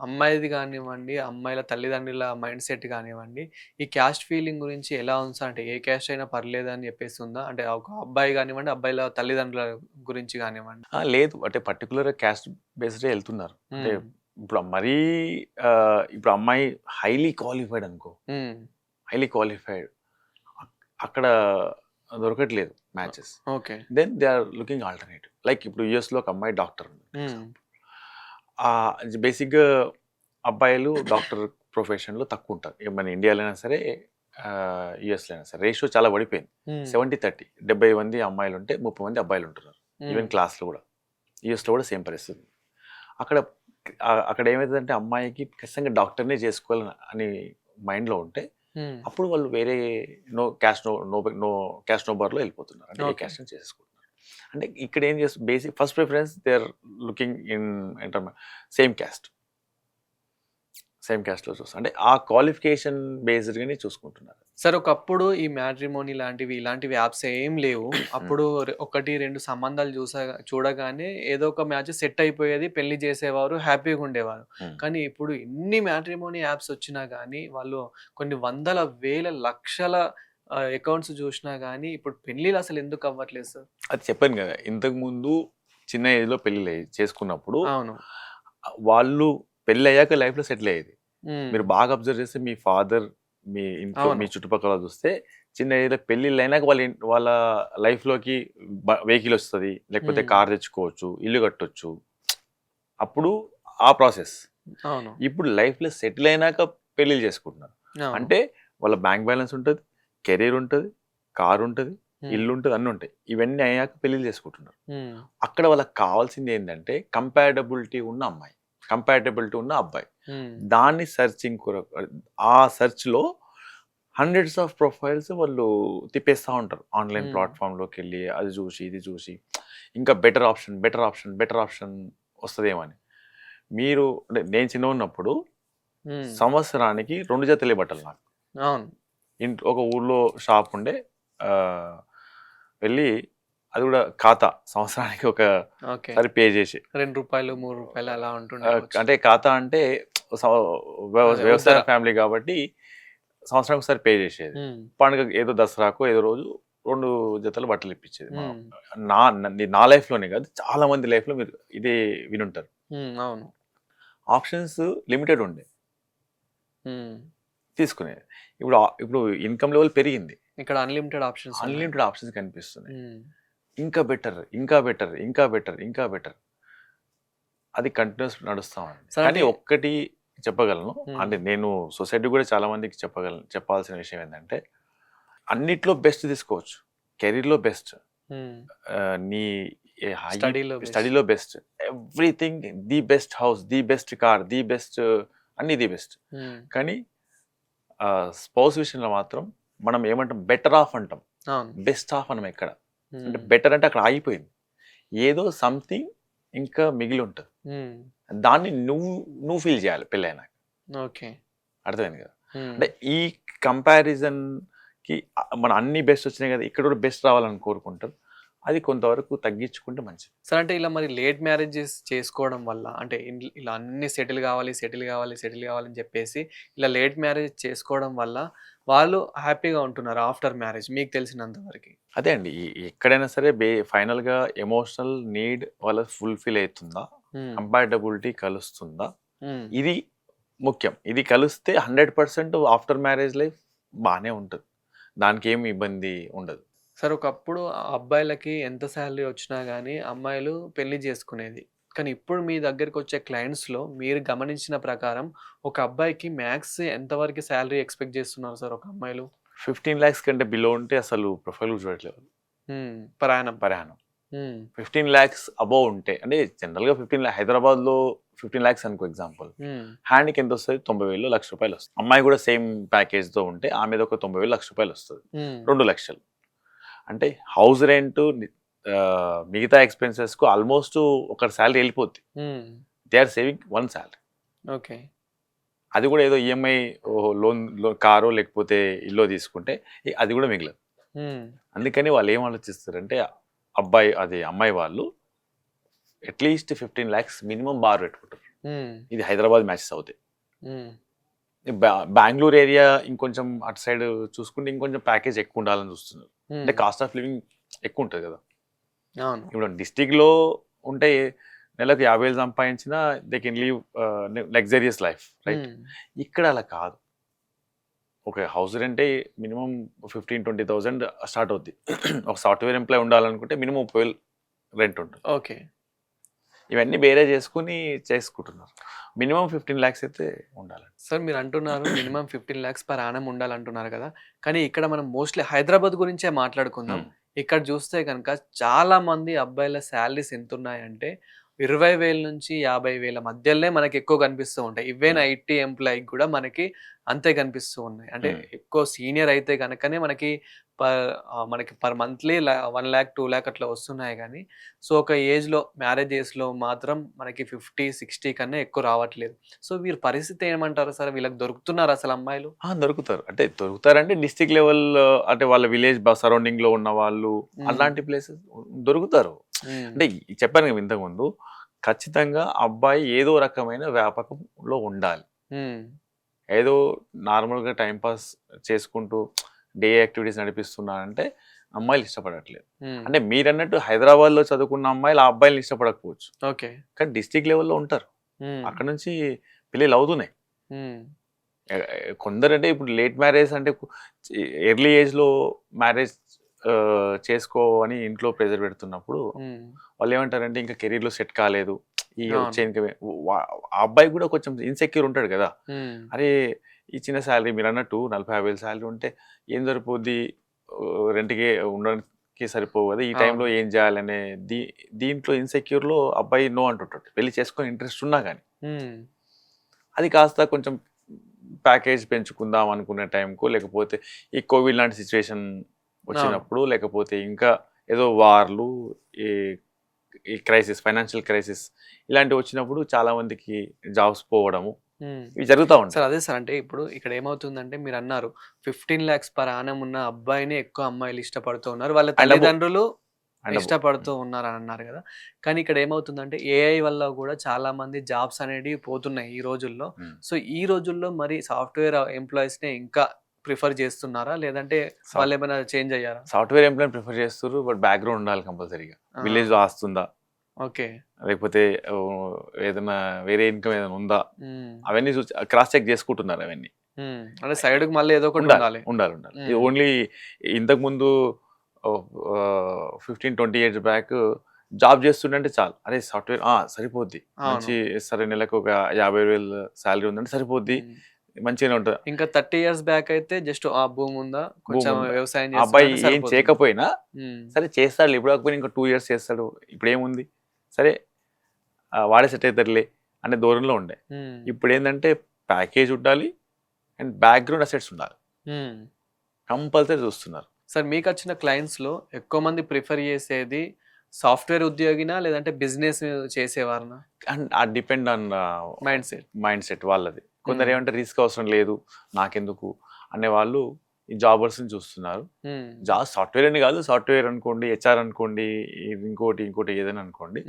అమ్మాయిది కానివ్వండి, అమ్మాయిల తల్లిదండ్రుల మైండ్ సెట్ కానివ్వండి, ఈ క్యాస్ట్ ఫీలింగ్ గురించి ఎలా ఉంది సార్? అంటే ఏ క్యాస్ట్ అయినా పర్లేదు అని చెప్పేసి ఉందా? అంటే ఒక అబ్బాయి కానివ్వండి, అబ్బాయిల తల్లిదండ్రుల గురించి కానివ్వండి. లేదు, అంటే పర్టికులర్ క్యాస్ట్ బేస్డే వెళ్తున్నారు. అంటే ఇప్పుడు మరీ ఇప్పుడు అమ్మాయి హైలీ క్వాలిఫైడ్ అనుకో, హైలీ క్వాలిఫైడ్, అక్కడ దొరకట్లేదు matches. Okay. Then they are looking alternative. Like ఇప్పుడు యుఎస్లో ఒక అమ్మాయి డాక్టర్ ఉంది. బేసిక్గా అబ్బాయిలు డాక్టర్ ప్రొఫెషన్లో తక్కువ ఉంటారు. మన ఇండియాలో అయినా సరే యుఎస్లో అయినా సరే రేషియో చాలా పడిపోయింది. 70-30, 70 మంది అమ్మాయిలు ఉంటే 30 మంది అబ్బాయిలు ఉంటున్నారు. ఈవెన్ క్లాస్లో కూడా యుఎస్లో కూడా సేమ్ పరిస్థితి. అక్కడ ఏమవుతుందంటే అమ్మాయికి ఖచ్చితంగా డాక్టర్నే చేసుకోవాలని అని మైండ్లో ఉంటే అప్పుడు వాళ్ళు వేరే నో క్యాస్ట్ నో బార్లో వెళ్ళిపోతున్నారు. అంటే ఏ క్యాస్ట్ చేసుకుంటున్నారు. అంటే ఇక్కడ ఏం చేస్తారు, basic first preference they are looking in same క్యాస్ట్లో చూస్తారు. అంటే ఆ క్వాలిఫికేషన్ బేస్డ్గానే చూసుకుంటున్నారు. సరే ఒకప్పుడు ఈ మ్యాట్రిమోనీ ఇలాంటివి యాప్స్ ఏం లేవు. అప్పుడు 1-2 సంబంధాలు చూడగానే ఏదో ఒక మ్యాచ్ సెట్ అయిపోయేది, పెళ్లి చేసేవారు, హ్యాపీగా ఉండేవారు. కానీ ఇప్పుడు ఎన్ని మ్యాట్రిమోనీ యాప్స్ వచ్చినా కానీ వాళ్ళు కొన్ని వందల వేల లక్షల అకౌంట్స్ చూసినా కానీ ఇప్పుడు పెళ్లిలు అసలు ఎందుకు అవ్వట్లేదు సార్? అది చెప్పాను కదా, ఇంతకు ముందు చిన్న ఏజ్లో పెళ్లి చేసుకున్నప్పుడు అవును వాళ్ళు పెళ్ళి అయ్యాక లైఫ్లో సెటిల్ అయ్యేది. మీరు బాగా అబ్జర్వ్ చేస్తే మీ ఫాదర్, మీ ఇంట్లో మీ చుట్టుపక్కల చూస్తే చిన్న ఏజ్లో పెళ్ళిళ్ళు అయినాక వాళ్ళ లైఫ్లోకి వెహికల్ వస్తుంది, లేకపోతే కార్ తెచ్చుకోవచ్చు, ఇల్లు కట్టొచ్చు. అప్పుడు ఆ ప్రాసెస్. ఇప్పుడు లైఫ్లో సెటిల్ అయినాక పెళ్ళిళ్ళు చేసుకుంటున్నారు. అంటే వాళ్ళ బ్యాంక్ బ్యాలెన్స్ ఉంటుంది, కెరీర్ ఉంటుంది, కార్ ఉంటుంది, ఇల్లు ఉంటుంది, అన్నీ ఉంటాయి. ఇవన్నీ అయ్యాక పెళ్ళిళ్ళు చేసుకుంటున్నారు. అక్కడ వాళ్ళకి కావాల్సింది ఏంటంటే కంపాటబిలిటీ ఉన్న అమ్మాయి, కంపాటబిలిటీ ఉన్న అబ్బాయి. దాన్ని సర్చింగ్ ఆ సెర్చ్లో హండ్రెడ్స్ ఆఫ్ ప్రొఫైల్స్ వాళ్ళు తిప్పేస్తూ ఉంటారు. ఆన్లైన్ ప్లాట్ఫామ్లోకి వెళ్ళి అది చూసి ఇది చూసి ఇంకా బెటర్ ఆప్షన్ వస్తుందేమని. మీరు అంటే నేను చిన్న ఉన్నప్పుడు సంవత్సరానికి 2 జతలే బట్టలు నాకు. ఒక ఊర్లో షాప్ ఉండే, వెళ్ళి అది కూడా ఖాతా సంవత్సరానికి ఒకసారి పే చేసి ₹2-3 అలా ఉంటుండే. అంటే ఖాతా అంటే వ్యవసాయ ఫ్యామిలీ కాబట్టి సంవత్సరానికి ఒకసారి పే చేసేది. పండుగ ఏదో దసరాకు ఏదో రోజు 2 జతలు బట్టలు ఇప్పించేది. నా లైఫ్లోనే కాదు, చాలా మంది లైఫ్లో మీరు ఇదే వినుంటారు. అవును, ఆప్షన్స్ లిమిటెడ్ ఉండే, తీసుకునేది. ఇప్పుడు ఇన్కమ్ లెవెల్ పెరిగింది, ఇక్కడ అన్లిమిటెడ్ ఆప్షన్స్ కనిపిస్తున్నాయి. ఇంకా బెటర్ అది కంటిన్యూస్ నడుస్తా ఉంది. కానీ ఒక్కటి చెప్పగలను, అంటే నేను సొసైటీ కూడా చాలా మందికి చెప్పాల్సిన విషయం ఏంటంటే అన్నిట్లో బెస్ట్ తీసుకోవచ్చు. కెరీర్లో బెస్ట్, నీ స్టడీలో best, everything the best house, the best car, the best అన్ని ది బెస్ట్. కానీ స్పౌస్ విషయంలో మాత్రం మనం ఏమంటాం, బెటర్ ఆఫ్ అంటాం, బెస్ట్ ఆఫ్ అనం. ఎక్కడ అంటే బెటర్ అంటే అక్కడ ఆగిపోయింది, ఏదో సంథింగ్ ఇంకా మిగిలి ఉంటుంది. దాన్ని నువ్వు ఫీల్ చేయాలి పెళ్ళైనాక. ఓకే, అర్థమైంది కదా. అంటే ఈ కంపారిజన్కి మన అన్ని బెస్ట్ వచ్చినాయి కదా, ఇక్కడ కూడా బెస్ట్ రావాలని కోరుకుంటారు. అది కొంతవరకు తగ్గించుకుంటే మంచిది. సార్ అంటే ఇలా మరి లేట్ మ్యారేజెస్ చేసుకోవడం వల్ల అంటే ఇలా అన్ని సెటిల్ కావాలి, సెటిల్ కావాలి, సెటిల్ కావాలని చెప్పేసి ఇలా లేట్ మ్యారేజ్ చేసుకోవడం వల్ల వాళ్ళు హ్యాపీగా ఉంటున్నారు ఆఫ్టర్ మ్యారేజ్ మీకు తెలిసినంత వరకు. అదే అండి. ఎక్కడైనా సరే ఫైనల్‌గా ఎమోషనల్ నీడ్ వాళ్ళకి ఫుల్‌ఫిల్ అయితుందా? హ్మ్. కంపాటబిలిటీ కలుస్తుందా? హ్మ్. ఇది ముఖ్యం. ఇది కలిస్తే 100% ఆఫ్టర్ మ్యారేజ్ లైఫ్ బానే ఉంటది. దానికేమి ఇబ్బంది ఉండదు. సార్ ఒకప్పుడు అబ్బాయిలకి ఎంత సాలరీ వచ్చినా గానీ అమ్మాయిలు పెళ్లి చేసుకునేది. కానీ ఇప్పుడు మీ దగ్గరకొచ్చే క్లయింట్స్‌లో మీరు గమనించిన ప్రకారం ఒక అబ్బాయికి మ్యాక్స్ ఎంత వరకు సాలరీ ఎక్స్‌పెక్ట్ చేస్తున్నారు సార్ ఒక అమ్మాయిలు? 15,00,000 కంటే బిలో ఉంటే అసలు ప్రొఫైల్ కూడా చూడట్లేదు హ్మ్. Per annum. Per annum. హ్మ్. 15,00,000 అబోవ్ ఉంటే అంటే జనరల్‌గా హైదరాబాద్‌లో 15,00,000 అనుకో ఎగ్జాంపుల్. హ్మ్. హ్యాండ్‌కి ఎంతొస్తది? 90,000 1,00,000 వస్తది. అమ్మాయి కూడా సేమ్ ప్యాకేజ్‌తో ఉంటే ఆమెది ఒక 90,000 1,00,000 వస్తది. హ్మ్. 2,00,000 అంటే హౌస్ రెంట్ మిగతా ఎక్స్‌పెన్సెస్‌కు ఆల్‌మోస్ట్ ఒకరి సాలరీ ఎళ్ళిపోద్ది. Hmm. They are saving one salary. Okay. అది కూడా ఏదో ఈఎంఐ లోన్ కారో లేకపోతే ఇల్లో తీసుకుంటే అది కూడా మిగలదు. హ్మ్. అందుకని వాళ్ళు ఏం ఆలోచిస్తారంటే అమ్మాయి వాళ్ళు అట్‌లీస్ట్ 15,00,000 మినిమమ్ బార్ పెట్టుకుంటారు. హ్మ్. ఇది హైదరాబాద్ మ్యాచెస్ అవుతాయి. హ్మ్. బెంగుళూరు ఏరియా ఇంకొంచెం అటు సైడ్ చూసుకుంటే ఇంకొంచెం ప్యాకేజ్ ఎక్కువ ఉండాలని చూస్తున్నారు. అంటే హ్మ్. కాస్ట్ ఆఫ్ లివింగ్ ఎక్కువ ఉంటది కదా! అవును. ఇప్పుడు డిస్ట్రిక్ట్‌లో ఉంటే నెలకు 50,000 సంపాదించినా they can live luxurious life right? హ్మ్. ఇక్కడ అలా కాదు. ఒక హౌస్ రెంటే మినిమమ్ 15,000-20,000 స్టార్ట్ అవుద్ది. ఒక సాఫ్ట్‌వేర్ ఎంప్లాయీ ఉండాలనుకుంటే మినిమమ్ 30,000 రెంట్ ఉంటుంది. ఓకే. ఇవన్నీ బేరే చేసుకుంటున్నారు. మినిమమ్ 15,00,000 అయితే ఉండాలి. సార్ మీరంటున్నారు మినిమమ్ 15,00,000 పర్ యానమ్ ఉండాలంటున్నారు కదా! కానీ ఇక్కడ మనం మోస్ట్‌లీ హైదరాబాద్ గురించే మాట్లాడుకుందాం. హ్మ్. ఇక్కడ చూస్తే గనక చాలా మంది అబ్బాయిల సాలరీస్ ఎంతున్నాయంటే 20,000 నుంచి 50,000 మధ్యలోనే మనకి ఎక్కువ కనిపిస్తూ ఉంటాయి. ఈవెన్ హ్మ్. ఐటీ ఎంప్లాయీకి కూడా మనకి అంతే కనిపిస్తూ ఉన్నాయి. అంటే హ్మ్. ఎక్కువ సీనియర్ అయితే గనకనే మనకి పర్ మంత్లీ 1,00,000, 2,00,000 అట్లా వస్తున్నాయి గానీ, సో ఒక ఏజ్‌లో మ్యారేజ్ ఏజ్‌లో మాత్రం మనకి 50, 60 కన్నా ఎక్కువ రావట్లేదు. సో వీరి పరిస్థితి ఏమంటారు సార్? వీళ్ళకి దొరుకుతున్నారా అసలు అమ్మాయిలు? దొరుకుతారు. అంటే దొరుకుతారంటే డిస్ట్రిక్ట్ లెవెల్ అంటే వాళ్ళ విలేజ్ సరౌండింగ్‌లో ఉన్న వాళ్ళు హ్మ్. అలాంటి ప్లేసెస్ దొరుకుతారు. హ్మ్. అంటే చెప్పాను కదా ఇంతకుముందు. ఖచ్చితంగా అబ్బాయి ఏదో రకమైన వ్యాపకంలో ఉండాలి. హ్మ్. ఏదో నార్మల్‌గా టైమ్ పాస్ చేసుకుంటూ డే యాక్టివిటీస్ నడిపిస్తున్నానంటే అమ్మాయిలు ఇష్టపడట్లేదు. హ్మ్. అంటే మీరన్నట్టు హైదరాబాద్‌లో చదువుకున్న అమ్మాయిలు ఆ అబ్బాయిలని ఇష్టపడకపోవచ్చు. ఓకే. కానీ డిస్ట్రిక్ట్ లెవెల్‌లో ఉంటారు. హ్మ్. అక్కడి నుంచి పెళ్ళిళ్ళు అవుతున్నాయి. హ్మ్. కొందరంటే ఇప్పుడు లేట్ మ్యారేజ్ అంటే ఎర్లీ ఏజ్‌లో మ్యారేజ్ చేసుకో అని ఇంట్లో ప్రెషర్ పెడుతున్నప్పుడు హ్మ్. వాళ్ళేమంటారంటే ఇంకా కెరీర్‌లో సెట్ కాలేదు. ఈ వచ్చే అవును. ఇన్‌కమే ఆ అబ్బాయి కూడా కొంచెం ఇన్‌సెక్యూర్ ఉంటాడు కదా! హ్మ్. అరే! ఈ చిన్న సాలరీ మీరన్నట్టు 40,000, 50,000 సాలరీ ఉంటే ఏం సరిపోద్ది? రెంట్‌కే ఉండడానికి సరిపోవు కదా! ఈ టైంలో అవును. ఏం చేయాలనే దీ దీంట్లో ఇన్‌సెక్యూర్‌లో అబ్బాయి నో అంటుంటాడు. పెళ్లి చేసుకొని ఇంట్రెస్ట్ ఉన్నా గాని. హ్మ్. అది కాస్త కొంచెం ప్యాకేజ్ పెంచుకుందాం అనుకునే టైంకో, లేకపోతే ఈ కోవిడ్ లాంటి సిట్యుయేషన్ అవును. వచ్చినప్పుడు, లేకపోతే ఇంకా ఏదో వార్‌లు, ఈ ఈ ఫైనాన్షియల్ క్రైసిస్ ఇలాంటివి వచ్చినప్పుడు చాలా మందికి జాబ్స్ పోవడము, హ్మ్. ఇవి జరుగుతా సార్ ఉంటాయి. అదే సార్. అంటే ఇప్పుడు ఇక్కడ ఏమవుతుందంటే మీరన్నారు 15,00,000 పర్ యానమ్ ఉన్న అబ్బాయిని ఎక్కువ అమ్మాయిలు ఇష్టపడుతూ ఉన్నారు. వాళ్ళ అండ్ అబోవ్, తల్లిదండ్రులు అండ్ అబోవ్. ఇష్టపడుతూ ఉన్నారనన్నారు గదా! కానీ ఇక్కడ ఏమవుతుందంటే ఏఐ వల్ల గూడా చాలా మంది జాబ్స్ అనేటివి పోతున్నాయి ఈ రోజుల్లో. హ్మ్. సో, ఈ రోజుల్లో మరి సాఫ్ట్‌వేర్ ఎంప్లాయీస్‌నే ఇంకా ప్రిఫర్ చేస్తున్నారా? లేదంటే సాఫ్ట్ వాళ్ళేమైనా చేంజ్ అయ్యారా? సాఫ్ట్‌వేర్ ఎంప్లాయ్‌ని ప్రిఫర్ చేస్తుర్రు. బట్ బ్యాక్‌గ్రౌండ్ ఉండాలి కంపల్సరీగా. ఆ! విలేజ్‌లో ఆస్తుందా? ఓకే. లేకపోతే ఏదైనా వేరే ఇన్‌కమ్ ఏదైనా ఉందా? హ్మ్. అవన్నీ క్రాస్ చెక్ చేసుకుంటున్నారు అవన్నీ. హ్మ్. అంటే సైడ్‌కి మళ్ళీ ఏదో ఒకటి ఉండాలి. ఉండాలి. ఉండాలి. ఇది హ్మ్. ఓన్లీ ఇంతకుముందు 15, 20 ఇయర్స్ బ్యాక్ జాబ్ చేస్తుండంటే చాలు. అరే! సాఫ్ట్‌వేర్ సరిపోద్ది. అవును. మంచి సరే నెలకు ఒక 50,000 సాలరీ ఉందంటే సరిపోద్ది. హ్మ్. మంచిగానే ఉంటది. ఇంకా 30 ఇయర్స్ బ్యాక్ అయితే జస్ట్ ఆ భూముందా, కొంచెం భూముందా? వ్యవసాయం ఆ అబ్బాయి చేస్తున్నాడంటే ఏం సరిపోతుంది. చేయకపోయినా హ్మ్. సరే చేస్తాడులే. ఇప్పుడు కాకపోయినా ఇంకా 2 ఇయర్స్ చేస్తాడు. ఇప్పుడేముంది? సరే వాడే సెట్ అయితాడులే అనే ధోరణిలో ఉండే. హ్మ్. ఇప్పుడేందంటే ప్యాకేజ్ ఉండాలి. అండ్ బ్యాక్‌గ్రౌండ్ అసెట్స్ ఉండాలి. హ్మ్. కంపల్సరీ చూస్తున్నారు. సార్ మీకచ్చిన క్లయింట్స్‌లో ఎక్కువ మంది ప్రిఫర్ చేసేది సాఫ్ట్‌వేర్ ఉద్యోగినా? లేదంటే బిజినెస్ చేసేవారినా? And depend on mindset. Mind set వాళ్ళది. హ్మ్. కొందరేమంటే రిస్క్ అవసరం లేదు. నాకెందుకు అనేవాళ్ళు ఈ జాబర్స్ని చూస్తున్నారు. సాఫ్ట్వేర్ అని కాదు, సాఫ్ట్వేర్ అనుకోండి, హెచ్ఆర్ అనుకోండి, ఇంకోటి ఏదైనా అనుకోండి.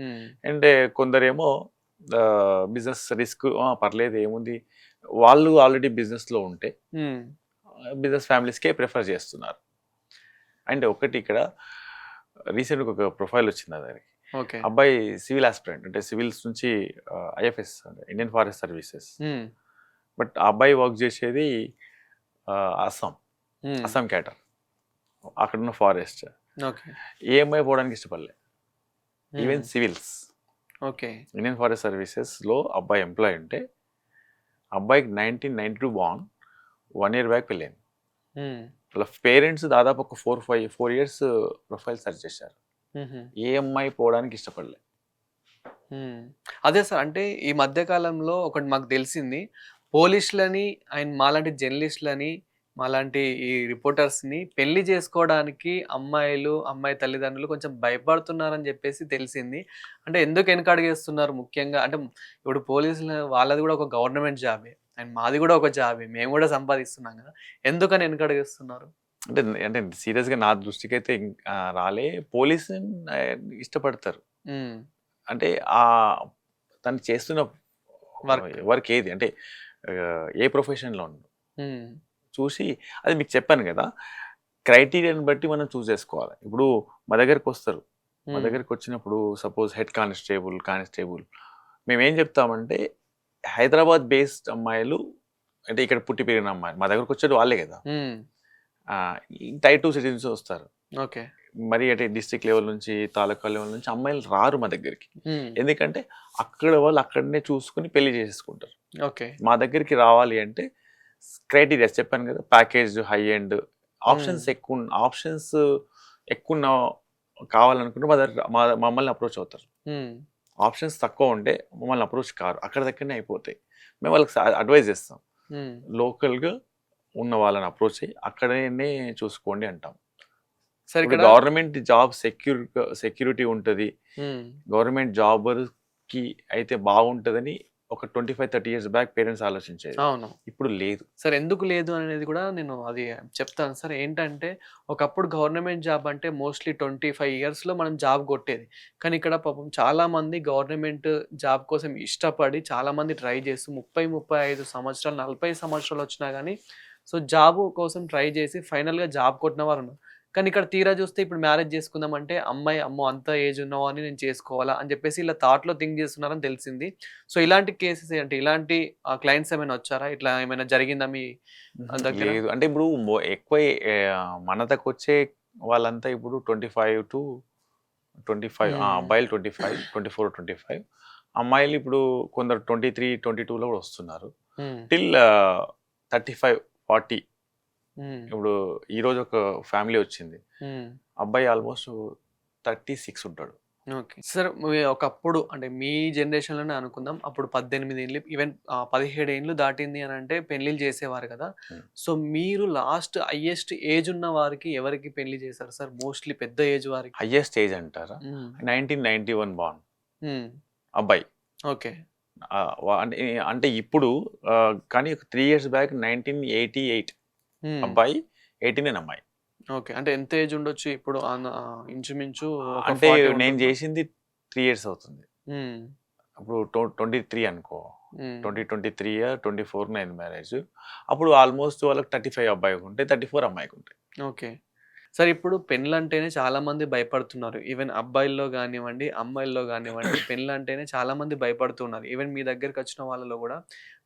అండ్ కొందరేమో బిజినెస్ రిస్క్ పర్లేదు ఏముంది, వాళ్ళు ఆల్రెడీ బిజినెస్లో ఉంటే బిజినెస్ ఫ్యామిలీస్కే ప్రిఫర్ చేస్తున్నారు. అండ్ ఒకటి ఇక్కడ రీసెంట్గా ఒక ప్రొఫైల్ వచ్చింది దానికి. ఓకే. అబ్బాయి సివిల్ ఆస్పిరెంట్, అంటే సివిల్స్ నుంచి ఐఎఫ్ఎస్ అంటే ఇండియన్ ఫారెస్ట్ సర్వీసెస్. బట్ ఆ అబ్బాయి వర్క్ చేసేది అస్సాం క్యాటర్, అక్కడ ఉన్న ఫారెస్ట్. ఓకే. ఏ అమ్మాయి పోవడానికి ఇష్టపడలే, even civils. Okay. Indian forest సర్వీసెస్లో అబ్బాయి ఎంప్లాయ్ ఉంటే, అబ్బాయికి 1992 బాన్, 1 year బ్యాక్ పెళ్ళింది. వాళ్ళ పేరెంట్స్ దాదాపు ఒక 4 years ప్రొఫైల్ సెర్చ్ చేశారు, ఏ అమ్మాయి పోవడానికి ఇష్టపడలే. అదే సార్, అంటే ఈ మధ్య కాలంలో ఒకటి మాకు తెలిసింది, పోలీసులని అండ్ మాలాంటి జర్నలిస్టులని, మాలాంటి ఈ రిపోర్టర్స్ని పెళ్లి చేసుకోవడానికి అమ్మాయి తల్లిదండ్రులు కొంచెం భయపడుతున్నారని చెప్పేసి తెలిసింది. అంటే ఎందుకు వెనకడుగేస్తున్నారు ముఖ్యంగా? అంటే ఇప్పుడు పోలీసులు వాళ్ళది కూడా ఒక గవర్నమెంట్ జాబే అండ్ మాది కూడా ఒక జాబే, మేము కూడా సంపాదిస్తున్నాం కదా, ఎందుకని వెనకడుగేస్తున్నారు? అంటే అంటే సీరియస్గా నా దృష్టికి అయితే రాలే. పోలీసు ఇష్టపడతారు, అంటే తను చేస్తున్న వర్క్ ఏది, అంటే ఏ ప్రొఫెషన్లో ఉండు చూసి, అది మీకు చెప్పాను కదా, క్రైటీరియాని బట్టి మనం చూస్ చేసుకోవాలి. ఇప్పుడు మా దగ్గరికి వస్తారు, మా దగ్గరికి వచ్చినప్పుడు సపోజ్ హెడ్ కానిస్టేబుల్ మేమేం చెప్తామంటే, హైదరాబాద్ బేస్డ్ అమ్మాయిలు, అంటే ఇక్కడ పుట్టి పెరిగిన అమ్మాయిలు మా దగ్గరకు వచ్చేది వాళ్ళే కదా, టైర్ 2 సిటీస్ వస్తారు. ఓకే. మరి అంటే డిస్ట్రిక్ట్ లెవెల్ నుంచి, తాలూకా లెవెల్ నుంచి అమ్మాయిలు రారు మా దగ్గరికి, ఎందుకంటే అక్కడ వాళ్ళు అక్కడనే చూసుకుని పెళ్లి చేసేసుకుంటారు. ఓకే. మా దగ్గరికి రావాలి అంటే క్రైటీరియా చెప్పాను కదా, ప్యాకేజ్ హై ఎండ్, ఆప్షన్స్ ఎక్కువ కావాలనుకుంటే మమ్మల్ని అప్రోచ్ అవుతారు. ఆప్షన్స్ తక్కువ ఉంటే మమ్మల్ని అప్రోచ్ కారు, అక్కడ దగ్గరనే అయిపోతాయి. మేము వాళ్ళకి అడ్వైజ్ చేస్తాం, లోకల్గా ఉన్న వాళ్ళని అప్రోచ్ అయ్యి అక్కడనే చూసుకోండి అంటాం. సరే, గవర్నమెంట్ జాబ్ సెక్యూరిటీ ఉంటుంది, గవర్నమెంట్ జాబర్కి అయితే బాగుంటుందని ఒక 25-30 years బ్యాక్ పేరెంట్స్ ఆలోచించేది. అవును, ఇప్పుడు లేదు. సార్ ఎందుకు లేదు అనేది కూడా నేను అది చెప్తాను సార్. ఏంటంటే ఒకప్పుడు గవర్నమెంట్ జాబ్ అంటే మోస్ట్లీ 25 yearsలో మనం జాబ్ కొట్టేది, కానీ ఇక్కడ పాపం చాలామంది గవర్నమెంట్ జాబ్ కోసం ఇష్టపడి చాలామంది ట్రై చేస్తూ 30-35 సంవత్సరాలు 40 సంవత్సరాలు వచ్చినా కానీ సో జాబ్ కోసం ట్రై చేసి ఫైనల్గా జాబ్ కొట్టిన వారు ఉన్నారు. కానీ ఇక్కడ తీరా చూస్తే ఇప్పుడు మ్యారేజ్ చేసుకుందామంటే అమ్మాయి అమ్మో అంత ఏజ్ ఉన్నావు అని నేను చేసుకోవాలా అని చెప్పేసి ఇలా థాట్లో థింక్ చేస్తున్నారని తెలిసింది. సో ఇలాంటి కేసెస్ అంటే ఇలాంటి క్లయింట్స్ ఏమైనా వచ్చారా? ఇట్లా ఏమైనా జరిగిందా మీ దగ్గర? లేదు, అంటే ఇప్పుడు ఎక్కువ మన దగ్గర వచ్చే వాళ్ళంతా ఇప్పుడు 25 to 25, అబ్బాయిలు 25, 24, 25, అమ్మాయిలు ఇప్పుడు కొందరు 23, 22లో కూడా వస్తున్నారు. టిల్ 35, 40. ఇప్పుడు ఈ రోజు ఒక ఫ్యామిలీ వచ్చింది, అబ్బాయి ఆల్మోస్ట్ 36 ఉంటాడు. ఓకే సార్, ఒకప్పుడు అంటే మీ జనరేషన్లోనే అనుకుందాం, అప్పుడు 18 ఏళ్ళు ఈవెన్ 17 ఏళ్ళు దాటింది అని అంటే పెళ్లిళ్ళు చేసేవారు కదా. సో మీరు లాస్ట్ హైయెస్ట్ ఏజ్ ఉన్న వారికి ఎవరికి పెళ్లి చేశారు సార్? మోస్ట్లీ పెద్ద ఏజ్ వారికి. హైయెస్ట్ ఏజ్ అంటారా? 1991 బాన్ అబ్బాయి. ఓకే. అంటే ఇప్పుడు కానీ 3 years బ్యాక్ 1988 అబ్బాయి, 89 అమ్మాయి. ఓకే, అంటే ఎంత ఏజ్ ఉండొచ్చు ఇప్పుడు ఇంచుమించు? అంటే నేను చేసింది 3 years అవుతుంది, అప్పుడు 23 అనుకో, 2023 24 అయింది మ్యారేజ్. అప్పుడు ఆల్మోస్ట్ వాళ్ళకి 35 అబ్బాయికి ఉంటాయి, 34 అమ్మాయికి ఉంటాయి. ఓకే సార్, ఇప్పుడు పెళ్ళంటేనే చాలా మంది భయపడుతున్నారు. ఈవెన్ అబ్బాయిల్లో కానివ్వండి, అమ్మాయిల్లో కానివ్వండి, పెళ్ళంటేనే చాలా మంది భయపడుతున్నారు. ఈవెన్ మీ దగ్గరికి వచ్చిన వాళ్ళలో కూడా,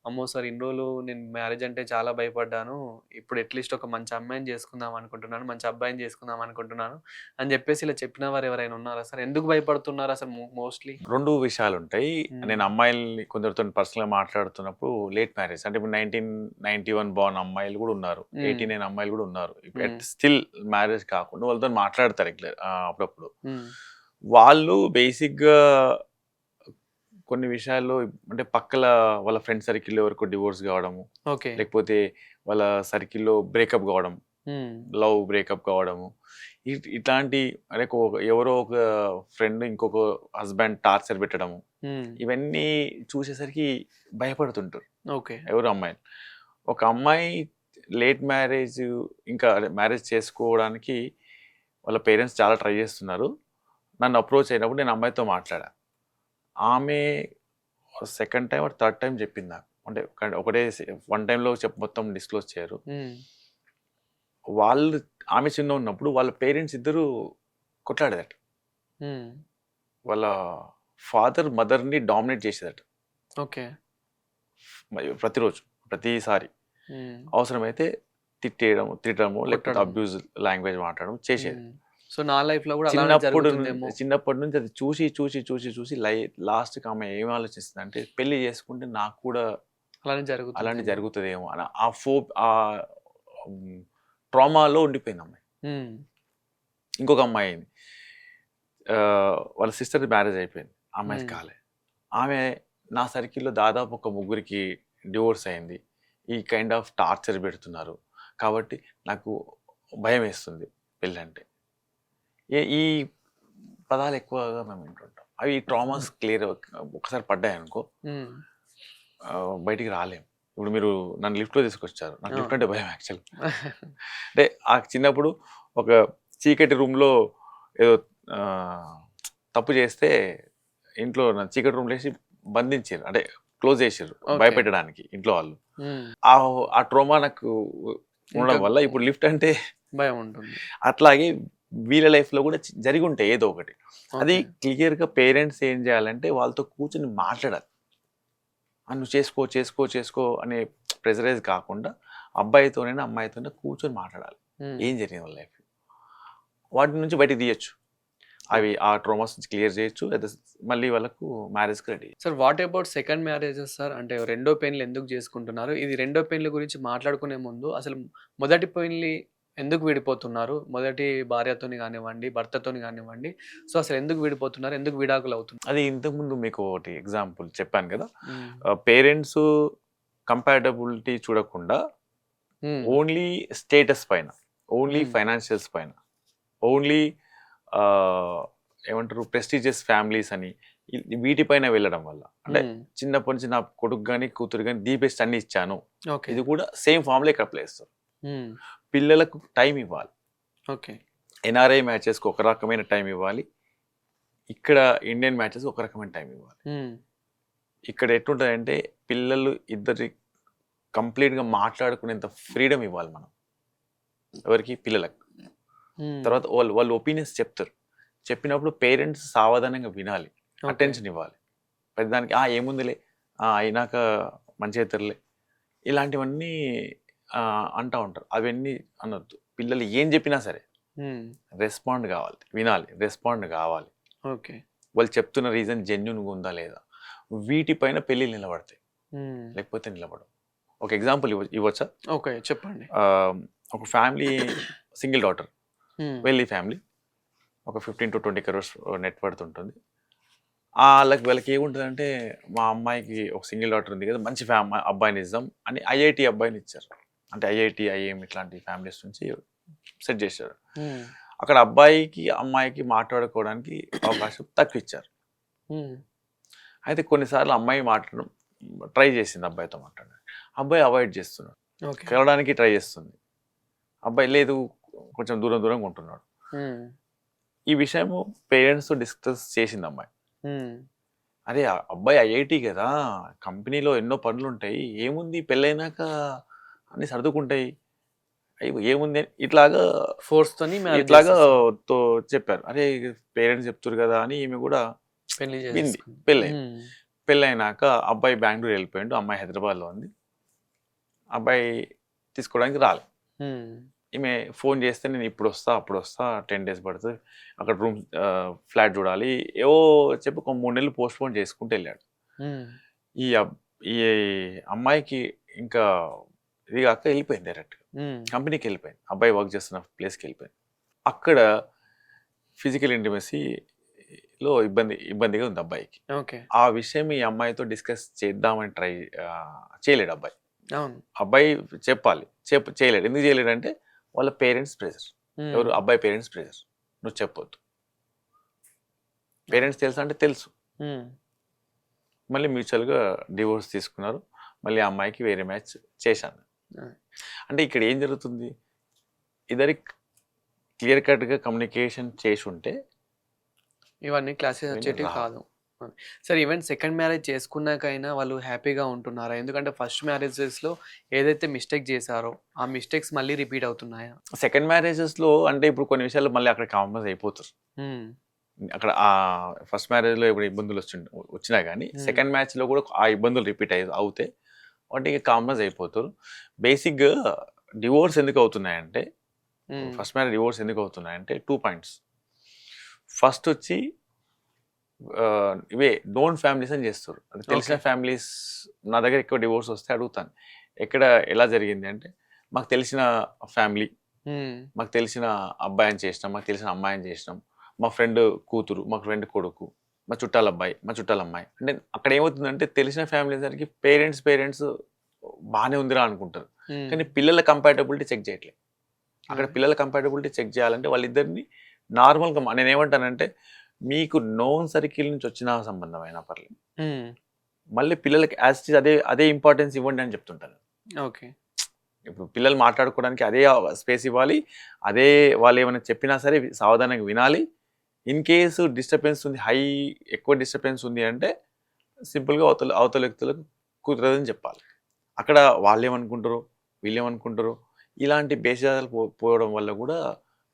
అమ్మో సార్ ఇన్ని రోజులు నేను మ్యారేజ్ అంటే చాలా భయపడ్డాను, ఇప్పుడు అట్లీస్ట్ ఒక మంచి అమ్మాయిని చేసుకుందాం అనుకుంటున్నాను, మంచి అబ్బాయిని చేసుకుందాం అనుకుంటున్నాను అని చెప్పేసి ఇలా చెప్పిన వారు ఎవరైనా ఉన్నారా సార్? ఎందుకు భయపడుతున్నారు అసలు మోస్ట్లీ? 2 విషయాలు ఉంటాయి. నేను అమ్మాయిల్ని కొందరితో పర్సనల్గా మాట్లాడుతున్నప్పుడు లేట్ మ్యారేజ్, అంటే ఇప్పుడు 1991 బార్న్ అమ్మాయిలు కూడా ఉన్నారు, 89 అమ్మాయిలు కూడా ఉన్నారు, స్టిల్ మ్యారేజ్ కాకుండా వాళ్ళతో మాట్లాడతారు రెగ్యులర్ అప్పుడప్పుడు. వాళ్ళు బేసిక్గా కొన్ని విషయాల్లో, అంటే పక్కల వాళ్ళ ఫ్రెండ్ సర్కిల్లో ఎవరికో డివోర్స్ కావడము, లేకపోతే వాళ్ళ సర్కిల్లో బ్రేకప్ కావడం, లవ్ బ్రేకప్ కావడము, ఇట్లాంటి అంటే ఎవరో ఒక ఫ్రెండ్ ఇంకొక హస్బెండ్ టార్చర్ పెట్టడము, ఇవన్నీ చూసేసరికి భయపడుతుంటారు ఎవరు అమ్మాయిలు. ఒక అమ్మాయి లేట్ మ్యారేజ్ ఇంకా మ్యారేజ్ చేసుకోవడానికి వాళ్ళ పేరెంట్స్ చాలా ట్రై చేస్తున్నారు. నన్ను అప్రోచ్ అయినప్పుడు నేను అమ్మాయితో మాట్లాడా. ఆమె సెకండ్ టైం థర్డ్ టైం చెప్పింది నాకు. అంటే ఒకటే వన్ టైంలో మొత్తం డిస్క్లోజ్ చేయరు. వాళ్ళు ఆమె చిన్న ఉన్నప్పుడు వాళ్ళ పేరెంట్స్ ఇద్దరు కొట్లాడేదట. వాళ్ళ ఫాదర్ మదర్ని డామినేట్ చేసేదట ఓకే. ప్రతిసారి అవసరమైతే తిట్టడము లేకపోతే కొట్టడం. అబ్యూజ్ లాంగ్వేజ్ మాట్లాడడం చేసేది. సో నా లైఫ్ లో కూడా అలానే జరుగుతుందేమో. చిన్నప్పటి నుంచి అది చూసి చూసి చూసి చూసి లాస్ట్కి ఆమె ఏం ఆలోచిస్తుంది అంటే పెళ్లి చేసుకుంటే నాకు కూడా అలాంటి జరుగుతుందేమో అని ఆ ట్రామాలో ఉండిపోయింది అమ్మాయి. ఇంకొక అమ్మాయి అయింది, వాళ్ళ సిస్టర్ మ్యారేజ్ అయిపోయింది, అమ్మాయి కాలే. ఆమె నా సర్కిల్లో దాదాపు ఒక ముగ్గురికి డివోర్స్ అయింది. ఈ కైండ్ ఆఫ్ టార్చర్ పెడుతున్నారు కాబట్టి నాకు భయం వేస్తుంది పెళ్ళంటే. ఈ పదాలు ఎక్కువగా మేము వింటుంటాం. అవి ట్రామాస్ క్లియర్ ఒకసారి పడ్డాయనుకో బయటికి రాలేము. ఇప్పుడు మీరు నన్ను లిఫ్ట్లో తీసుకొచ్చారు, నాకు లిఫ్ట్ అంటే భయం యాక్చువల్. అంటే ఆ చిన్నప్పుడు ఒక చీకటి రూమ్లో ఏదో తప్పు చేస్తే ఇంట్లో చీకటి రూమ్లో వేసి బంధించారు, అంటే క్లోజ్ చేసారు భయపెట్టడానికి ఇంట్లో వాళ్ళు. ఆ ట్రోమా నాకు ఉండడం వల్ల ఇప్పుడు లిఫ్ట్ అంటే భయం ఉంటుంది. అట్లాగే వీళ్ళ లైఫ్లో కూడా జరిగి ఉంటాయి ఏదో ఒకటి. అది క్లియర్గా పేరెంట్స్ ఏం చేయాలంటే వాళ్ళతో కూర్చొని మాట్లాడాలి. నువ్వు చేసుకో చేసుకో చేసుకో అనే ప్రెజరైజ్ కాకుండా అబ్బాయితోనైనా అమ్మాయితోనే కూర్చొని మాట్లాడాలి. ఏం జరిగింది వాళ్ళ లైఫ్, వాటి నుంచి బయటకు తీయచ్చు. అవి ఆ ట్రోమాస్ నుంచి క్లియర్ చేయొచ్చు, లేదా మళ్ళీ వాళ్ళకు మ్యారేజ్కి ready. Sir what about second marriages sir? అంటే రెండో పెళ్లి ఎందుకు చేసుకుంటున్నారు? ఇది రెండో పెళ్లి గురించి మాట్లాడుకునే ముందు అసలు మొదటి పెళ్లి ఎందుకు విడిపోతున్నారు? మొదటి భార్యతోని కానివ్వండి, భర్తతోని కానివ్వండి, సో అసలు ఎందుకు విడిపోతున్నారు, ఎందుకు విడాకులు అవుతుంది? అది ఇంతకుముందు మీకు ఒకటి ఎగ్జాంపుల్ చెప్పాను కదా, పేరెంట్స్ కంపాటబిలిటీ చూడకుండా ఓన్లీ స్టేటస్ పైన, ఓన్లీ ఫైనాన్షియల్స్ పైన, ఓన్లీ ఏమంటారు ప్రెస్టీజియస్ ఫ్యామిలీస్ అని వీటిపైన వెళ్ళడం వల్ల, అంటే చిన్నప్పటి నుంచి నా కొడుకు కానీ కూతురు కానీ ది బెస్ట్ అన్ని ఇచ్చాను, ఇది కూడా సేమ్ ఫామ్లో ఇక్కడ ప్లే చేస్తారు. పిల్లలకు టైం ఇవ్వాలి. ఓకే. ఎన్ఆర్ఐ మ్యాచెస్కి ఒక రకమైన టైం ఇవ్వాలి, ఇక్కడ ఇండియన్ మ్యాచెస్ ఒక రకమైన టైం ఇవ్వాలి. ఇక్కడ ఎట్లుంటుందంటే పిల్లలు ఇద్దరి కంప్లీట్గా మాట్లాడుకునేంత ఫ్రీడమ్ ఇవ్వాలి మనం ఎవరికి, పిల్లలకు. తర్వాత వాళ్ళు ఒపీనియన్స్ చెప్తారు, చెప్పినప్పుడు పేరెంట్స్ సావధానంగా వినాలి, అటెన్షన్ ఇవ్వాలి. పెద్దదానికి ఏముందిలే అయినాక మంచిగా అవుతారులే ఇలాంటివన్నీ అంటూ ఉంటారు. అవన్నీ అనొద్దు. పిల్లలు ఏం చెప్పినా సరే రెస్పాండ్ కావాలి, వినాలి, రెస్పాండ్ కావాలి. ఓకే. వాళ్ళు చెప్తున్న రీజన్ జెన్యున్గా ఉందా లేదా, వీటిపైన పెళ్ళిళ్ళు నిలబడతాయి, లేకపోతే నిలబడవు. ఒక ఎగ్జాంపుల్ ఇవ్వచ్చా? ఓకే చెప్పండి. ఒక family, single daughter, wealthy family, ఒక 15 to 20 crores నెట్వర్త్ ఉంటుంది. వాళ్ళకి ఏముంటుందంటే మా అమ్మాయికి ఒక సింగిల్ డాటర్ ఉంది కదా, మంచి అబ్బాయిని ఇద్దాం అని ఐఐటి అబ్బాయిని ఇచ్చారు. అంటే ఐఐటి ఐఎం ఇట్లాంటి ఫ్యామిలీస్ నుంచి సెట్ చేశారు. అక్కడ అబ్బాయికి అమ్మాయికి మాట్లాడుకోవడానికి అవకాశం తక్కువ ఇచ్చారు. అయితే కొన్నిసార్లు అమ్మాయి మాట్లాడడం ట్రై చేసింది, అబ్బాయితో మాట్లాడడానికి. అబ్బాయి అవాయిడ్ చేస్తున్నాడు, కలవడానికి ట్రై చేస్తుంది. అబ్బాయి లేదు, కొంచెం దూరంగా ఉంటున్నాడు. ఈ విషయం పేరెంట్స్తో డిస్కస్ చేసింది అమ్మాయి. అరే అబ్బాయి ఐఐటి కదా, కంపెనీలో ఎన్నో పనులు ఉంటాయి, ఏముంది పెళ్ళైనాక అన్ని సర్దుకుంటాయి, ఏముంది ఇట్లాగా ఫోర్స్తోని ఇట్లాగా చెప్పారు. అరే పేరెంట్స్ చెప్తారు కదా అని ఈమె కూడా వింది. పెళ్ళైనాక అబ్బాయి బెంగళూరు వెళ్ళిపోయాడు, అమ్మాయి హైదరాబాద్లో ఉంది. అబ్బాయి తీసుకోవడానికి రాలే. ఈమె ఫోన్ చేస్తే నేను ఇప్పుడు వస్తా అప్పుడు వస్తా, 10 days పడుతుంది, అక్కడ రూమ్ ఫ్లాట్ చూడాలి, ఏవో చెప్పి ఒక 3 నెలలు పోస్ట్పోన్ చేసుకుంటూ వెళ్ళాడు. ఈ అమ్మాయికి ఇంకా ఇది కాక వెళ్ళిపోయింది, డైరెక్ట్గా కంపెనీకి వెళ్ళిపోయింది, అబ్బాయి వర్క్ చేస్తున్న ప్లేస్కి వెళ్ళిపోయింది. అక్కడ ఫిజికల్ ఇంటిమసీలో ఇబ్బందిగా ఉంది అబ్బాయికి. ఆ విషయం ఈ అమ్మాయితో డిస్కస్ చేద్దామని ట్రై చేయలేడు అబ్బాయి. అబ్బాయి చెప్పాలి, చేయలేడు. ఎందుకు చేయలేడు అంటే వాళ్ళ పేరెంట్స్ ప్రెజర్. ఎవరు? అబ్బాయి పేరెంట్స్ ప్రెజర్. నువ్వు చెప్పొద్దు. పేరెంట్స్ తెలుసా అంటే తెలుసు. మళ్ళీ మ్యూచువల్గా డివోర్స్ తీసుకున్నారు. మళ్ళీ అమ్మాయికి వేరే మ్యాచ్ చేశాను. అంటే ఇక్కడ ఏం జరుగుతుంది, ఇద్దరి క్లియర్ కట్గా కమ్యూనికేషన్ చేసి ఉంటే ఇవన్నీ క్లాసెస్ ఇవన్నీ వచ్చేటివి రావు. కాదు. సరే ఈవెన్ సెకండ్ మ్యారేజ్ చేసుకున్నాకైనా వాళ్ళు హ్యాపీగా ఉంటున్నారా? ఎందుకంటే ఫస్ట్ మ్యారేజెస్‌లో ఏదైతే మిస్టేక్ చేశారో, ఆ మిస్టేక్స్ మళ్ళీ రిపీట్ అవుతున్నాయా? సెకండ్ మ్యారేజెస్లో అంటే ఇప్పుడు కొన్ని విషయాలు మళ్ళీ అక్కడ కాంప్రమైజ్ అయిపోతారు. హ్మ్. అక్కడ ఫస్ట్ మ్యారేజ్లో ఇప్పుడు ఇబ్బందులు వచ్చినా కానీ సెకండ్ మ్యాచ్లో కూడా ఆ ఇబ్బందులు రిపీట్ అవుతే వాటికి కాంప్రమైజ్ అయిపోతారు. బేసిక్గా డివోర్స్ ఎందుకు అవుతున్నాయంటే, హ్మ్. ఫస్ట్ మ్యారేజ్ డివోర్స్ ఎందుకు అవుతున్నాయంటే 2 పాయింట్స్. ఫస్ట్ వచ్చి ఇవే నోన్ ఫ్యామిలీస్ అని చేస్తారు. అది తెలిసిన ఓకే. ఫ్యామిలీస్ నా దగ్గర ఎక్కువ డివోర్స్ వస్తే అడుగుతాను. ఎక్కడ ఎలా జరిగింది అంటే, మాకు తెలిసిన ఫ్యామిలీ, హ్మ్. మాకు తెలిసిన అబ్బాయిని చేసినాం, మాకు తెలిసిన అమ్మాయిని చేసినాం, మా ఫ్రెండ్ కూతురు, మా ఫ్రెండ్ కొడుకు, మా చుట్టాల అబ్బాయి, మా చుట్టాల అమ్మాయి. అంటే అక్కడ ఏమవుతుందంటే తెలిసిన ఫ్యామిలీ సరికి పేరెంట్స్ బాగానే ఉందిరా అనుకుంటారు. హ్మ్. కానీ పిల్లల కంపాటబిలిటీ చెక్ చేయట్లేదు. అక్కడ అదే. పిల్లల కంపాటబిలిటీ చెక్ చేయాలంటే వాళ్ళిద్దరిని నార్మల్‌గా నేనేమంటానంటే, మీకు నోన్ సర్కిల్ నుంచి వచ్చిన సంబంధం అయినా పర్లేదు. హ్మ్. మళ్ళీ పిల్లలకి యాజ్ ఇట్ ఈజ్ అదే ఇంపార్టెన్స్ ఇవ్వండి అని చెప్తుంటాను. ఓకే. ఇప్పుడు పిల్లలు మాట్లాడుకోవడానికి అదే స్పేస్ ఇవ్వాలి. అదే వాళ్ళు ఏమైనా చెప్పినా సరే సావధానంగా వినాలి. ఇన్ కేసు డిస్టర్బెన్స్ ఉంది, ఎక్కువ డిస్టర్బెన్స్ ఉంది అంటే సింపుల్‌గా అవతల వ్యక్తులకు కుదరదని చెప్పాలి. అక్కడ వాళ్ళేమనుకుంటారో, వీళ్ళేమనుకుంటారో ఇలాంటి భేషజాలు పోవడం వల్ల కూడా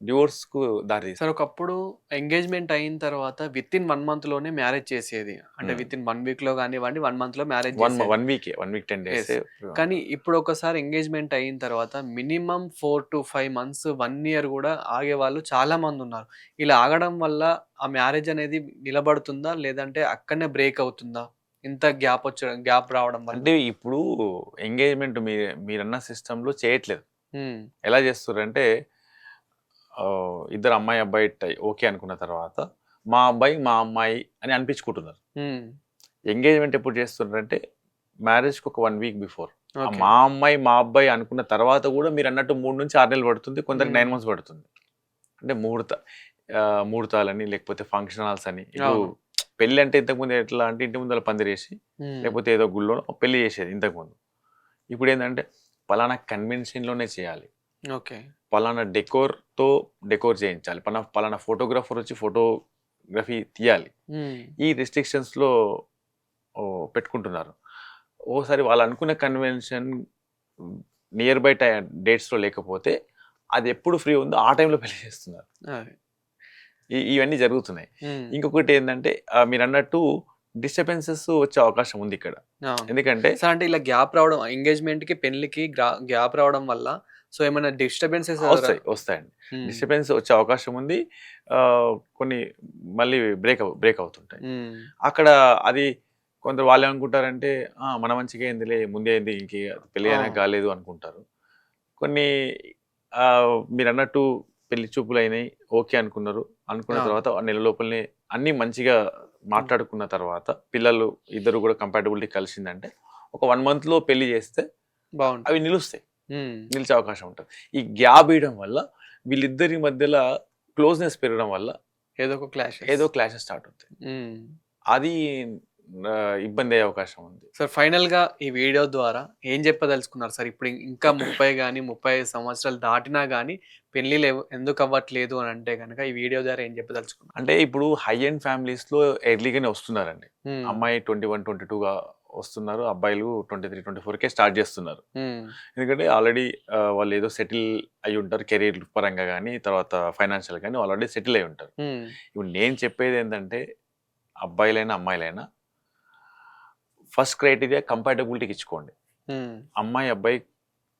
డివోర్స్‌కు దారితీస్తుంది. సరే ఒకప్పుడు ఎంగేజ్‌మెంట్ అయిన తర్వాత వితిన్ 1 మంత్‌లోనే మ్యారేజ్ చేసేది. అంటే హ్మ్. వితిన్ 1 వీక్‌లో గానివ్వండి, 1 మంత్‌లో మ్యారేజ్ 1 చేసేది. 1 వీకే. 1 వీక్ 10 యెస్. డేసే. కానీ ఇప్పుడు ఒకసారి ఎంగేజ్‌మెంట్ అయిన తర్వాత మినిమమ్ 4-5 మంత్స్, 1 ఇయర్ గూడా ఆగేవాళ్ళు చాలా మందున్నారు. ఇలా ఆగడం వల్ల ఆ మ్యారేజ్ అనేది నిలబడుతుందా? లేదంటే అక్కడనే బ్రేక్ అవుతుందా? ఇంత గ్యాప్ రావడం వల్ల? అంటే ఇప్పుడు ఎంగేజ్‌మెంట్ మీరన్న సిస్టమ్‌లో చేయట్లేదు. హ్మ్. ఎలా చేస్తుర్రంటే ఇద్దరు అమ్మాయి, అబ్బాయి ఓకే అనుకున్న తర్వాత మా అబ్బాయి, మా అమ్మాయి అని అనిపించుకుంటున్నారు. హ్మ్. ఎంగేజ్‌మెంట్ ఎప్పుడు చేస్తున్నారంటే మ్యారేజ్‌కి ఒక 1 వీక్ బిఫోర్. ఓకే. మా అమ్మాయి, మా అబ్బాయి అనుకున్న తర్వాత కూడా మీరన్నట్టు 3-6 నెలలు పడుతుంది. కొందరికి 9 హ్మ్. మంత్స్ పడుతుంది. అంటే ముహూర్తాలని లేకపోతే ఫంక్షన్ హాల్స్ అని. ఇప్పుడు అవును. పెళ్లి అంటే ఇంతకుముందు ఎట్లా అంటే ఇంటి ముందర పందిరేసి హ్మ్. లేకపోతే ఏదో గుళ్ళోనో పెళ్లి చేసేది ఇంతకుముందు. ఇప్పుడేందంటే పలానా కన్వెన్షన్‌లోనే చేయాలి. ఓకే. పలానా డెకోర్ చేయించాలి. పలానా ఫోటోగ్రాఫర్ వచ్చి ఫోటోగ్రఫీ తీయాలి. హ్మ్. ఈ రిస్ట్రిక్షన్స్‌లో పెట్టుకుంటున్నారు. ఓసారి వాళ్ళు అనుకున్న కన్వెన్షన్ నియర్ బై డేట్స్‌లో లేకపోతే అది ఎప్పుడు ఫ్రీ ఉందో ఆ టైంలో పెళ్లి చేస్తున్నారు. అదే. ఇవన్నీ జరుగుతున్నాయి. హ్మ్. ఇంకొకటి ఏందంటే మీరన్నట్టు డిస్టర్బెన్సెస్ వచ్చే అవకాశం ఉంది ఇక్కడ. అవును. ఎందుకంటే సో, అంటే ఇలా గ్యాప్ రావడం ఎంగేజ్‌మెంట్‌కి, పెళ్ళికి గ్యాప్ రావడం వల్ల సో, ఏమైనా డిస్టర్బెన్సెస్ వస్తాయండి. హ్మ్. డిస్టర్బెన్స్ వచ్చే అవకాశం ఉంది. కొన్ని మళ్ళీ బ్రేక్ అవుతుంటాయి. హ్మ్. అక్కడ అది కొందరు వాళ్ళేమనుకుంటారంటే, మన మంచికే అయిందిలే ముందే అయింది పెళ్లి అయినాక ఆ! కాలేదు అనుకుంటారు. కొన్ని మీరన్నట్టు పెళ్లి చూపులయినాయి. ఓకే అనుకున్నారు. అనుకున్న అవును. తర్వాత నెల లోపలనే అన్నీ మంచిగా హ్మ్. మాట్లాడుకున్న తర్వాత పిల్లలు ఇద్దరు కూడా కంపాటబిలిటీ కలిసిందంటే ఒక 1 మంత్‌లో పెళ్లి చేస్తే అవి బావుంటది. నిలుస్తాయి. హ్మ్. నిలిచే అవకాశం ఉంటది. ఈ గ్యాప్ ఇయడం వల్ల వీళ్ళిద్దరి మధ్యల క్లోజ్‌నెస్ పెరగడం వల్ల ఏదో ఒక క్లాషెస్. ఏదో క్లాషెస్ స్టార్ట్ అవుతాయి. హ్మ్. అది ఇబ్బందయ్యే అవకాశం ఉంది. సార్ ఫైనల్‌గా ఈ వీడియో ద్వారా ఏం చెప్పదలుచుకున్నారు సార్? ఇప్పుడు ఇంకా 30 గాని, 35 సంవత్సరాలు దాటినా గాని పెళ్ళిళ్ళు ఎందుకు అవ్వట్లేదు అని అంటే గనక ఈ వీడియో ద్వారా ఏం చెప్పదలుచుకున్నారు? అంటే ఇప్పుడు హై ఎండ్ ఫ్యామిలీస్‌లో ఎర్లీగానే వస్తున్నారండి. హ్మ్. అమ్మాయి 21, 22గా వస్తున్నారు. అబ్బాయిలు 23, 24కే స్టార్ట్ చేస్తున్నారు. హ్మ్. ఎందుకంటే ఆల్రెడీ వాళ్ళేదో సెటిల్ అయ్యి ఉంటారు. కెరీర్ పరంగా గాని, తర్వాత ఫైనాన్షియల్ గాని ఆల్రెడీ సెటిల్ అయ్యి ఉంటారు. హ్మ్. ఇప్పుడు నేను చెప్పేదేంటంటే అబ్బాయిలైనా, అమ్మాయిలైనా ఫస్ట్ క్రైటీరియా కంపాటబిలిటీకి ఇచ్చుకోండి. హ్మ్. అమ్మాయి, అబ్బాయి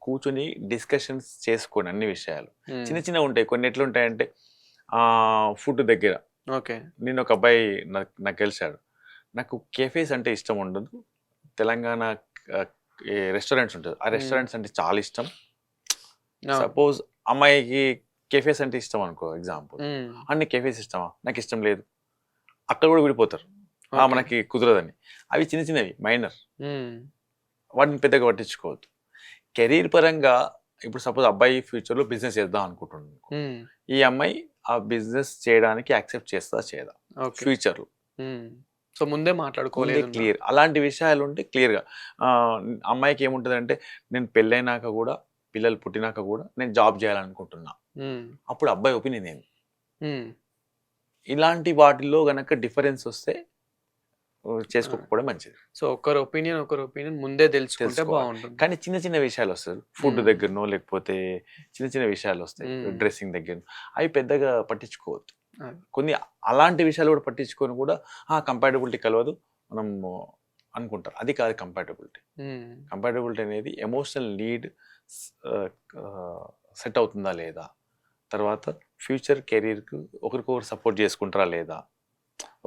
కూర్చొని డిస్కషన్స్ చేసుకోండి అన్ని విషయాలు. హ్మ్. చిన్న చిన్నవుంటాయి. కొన్ని ఎట్లుంటాయంటే ఫుడ్ దగ్గర ఓకే. నిన్నొక అబ్బాయి నాకు కలిసాడు. నాకు కేఫేస్ అంటే ఇష్టం ఉండదు. తెలంగాణ ఆహ్, ఈ రెస్టారెంట్స్ ఉంటది. ఆ హ్మ్. రెస్టారెంట్స్ అంటే చాలా ఇష్టం. అవును. సపోజ్ అమ్మాయికి కేఫేస్ అంటే ఇష్టం అనుకో ఎగ్జాంపుల్. హ్మ్. నీకు కేఫేస్ ఇష్టమా? నాకిష్టం లేదు. అక్కడ కూడా విడిపోతారు. ఓకే. మనకి కుదరదని. అవి చిన్న చిన్నవి మైనర్. హ్మ్. వాటిని పెద్దగా పట్టించుకోవద్దు. కెరీర్ పరంగా ఇప్పుడు సపోజ్ అబ్బాయి ఫ్యూచర్‌లో బిజినెస్ చేద్దాం అనుకుంటున్నాడు. హ్మ్. ఈ అమ్మాయి ఆ బిజినెస్ చేయడానికి యాక్సెప్ట్ చేస్తదా? చేయదా? ఓకే. ఫ్యూచర్‌లో. హ్మ్. సో, ముందే ముందే మాట్లాడుకోలేదున్నా. క్లియర్. అలాంటి విషయాలుంటే క్లియర్‌గా అమ్మాయికి ఏముంటదంటే నేను పెళ్ళైనాక గూడా పిల్లలు పుట్టినాక కూడా నేను జాబ్ చేయాలనుకుంటున్నా. అప్పుడు అబ్బాయి ఒపీనియన్ ఏంది? ఇలాంటి వాటిల్లో గనక డిఫరెన్స్ వస్తే చేసుకోకపోవడం మంచిది. సో ఒకరి ఒపీనియన్ ముందే తెలుసుకుంటే తెలుసుకోవాలి. బాగుంటుంది. కానీ చిన్న చిన్న విషయాలు వస్తాయి. ఫుడ్ మ్మ్. దగ్గరనో లేకపోతే చిన్న చిన్న విషయాలు వస్తాయి. మ్మ్. డ్రెస్సింగ్ దగ్గర అవి పెద్దగా పట్టించుకోవద్దు. అది. కొన్ని అలాంటి విషయాలు కూడా పట్టించుకొని కూడా కంపాటబిలిటీ కలవదు మనం అనుకుంటారు. అది కాదు కంపాటబిలిటీ. మ్మ్. కంపాటబిలిటీ అనేది ఎమోషనల్ నీడ్ సెట్ అవుతుందా లేదా, తర్వాత ఫ్యూచర్ కెరీర్కి ఒకరికొకరు సపోర్ట్ చేసుకుంటారా లేదా,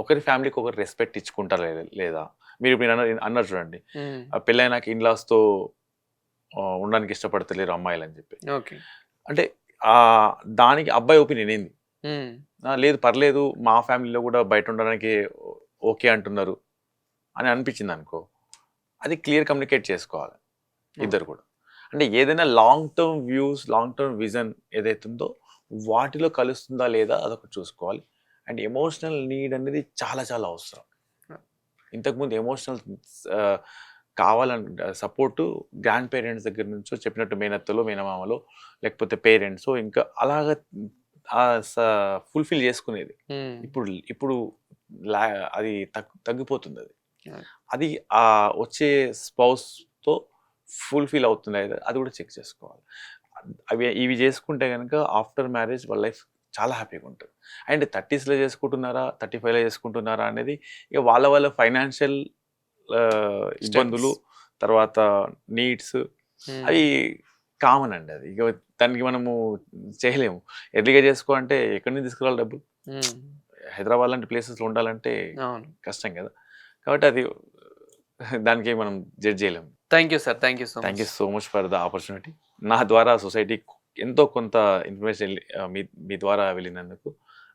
ఒకరి ఫ్యామిలీకి ఒకరు రెస్పెక్ట్ ఇచ్చుకుంటారా లేదా. మీరు ఇప్పుడు అన్నారు చూడండి, మ్మ్. పెళ్ళైనాక ఇన్లాస్తో ఉండడానికి ఇష్టపడతలేరు అమ్మాయిలు అని చెప్పి. ఓకే. అంటే దానికి అబ్బాయి ఒపీనియన్ ఏంది? మ్మ్. లేదు పర్లేదు మా ఫ్యామిలీలో కూడా బయట ఉండడానికి ఓకే అంటున్నారు అని అనిపించింది అనుకో, అది క్లియర్ కమ్యూనికేట్ చేసుకోవాలి ఇద్దరు కూడా. అంటే ఏదైనా long term views, long term vision ఏదైతుందో వాటిలో కలుస్తుందా లేదా అదొకటి చూసుకోవాలి. అండ్ ఎమోషనల్ నీడ్ అనేది చాలా చాలా అవసరం. ఇంతకుముందు ఎమోషనల్ కావాలని సపోర్టు గ్రాండ్ పేరెంట్స్ దగ్గర నుంచో చెప్పినట్టు మేనత్తలో మేనమామలో లేకపోతే పేరెంట్స్ ఇంకా అలాగ ఫుల్ఫిల్ చేసుకునేది. మ్మ్. ఇప్పుడు అది తగ్గిపోతుంది. అది Yeah. అది వచ్చే స్పౌస్తో ఫుల్ఫిల్ అవుతుంది అది కూడా చెక్ చేసుకోవాలి. ఇవి చేసుకుంటే కనుక ఆఫ్టర్ మ్యారేజ్ వాళ్ళ లైఫ్ చాలా హ్యాపీగా ఉంటుంది. అండ్ 30sలో చేసుకుంటున్నారా 35లో చేసుకుంటున్నారా అనేది ఇక వాళ్ళ ఫైనాన్షియల్ ఇబ్బందులు, తర్వాత నీడ్స్ మ్మ్. అవి కామన్ అండి. అది ఇక దానికి మనము చేయలేము. ఎర్లీగా చేసుకో అంటే ఎక్కడి నుంచి తీసుకురావాలి డబ్బులు? మ్మ్. హైదరాబాద్ లాంటి ప్లేసెస్లో ఉండాలంటే అవును. కష్టం కదా. కాబట్టి అది దానికి మనం జడ్జ్ చేయలేము. Thank you sir. Thank you so thank you much. So much for the opportunity. నా ద్వారా సొసైటీ ఎంతో కొంత ఇన్ఫర్మేషన్ మీ ద్వారా వెళ్ళినందుకు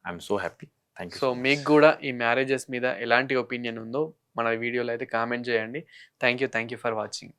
I'm so happy. Thank so you. మీకు కూడా ఈ మ్యారేజెస్ మీద ఎలాంటి ఒపీనియన్ ఉందో మన వీడియోలో అయితే కామెంట్ చేయండి. Thank you for watching.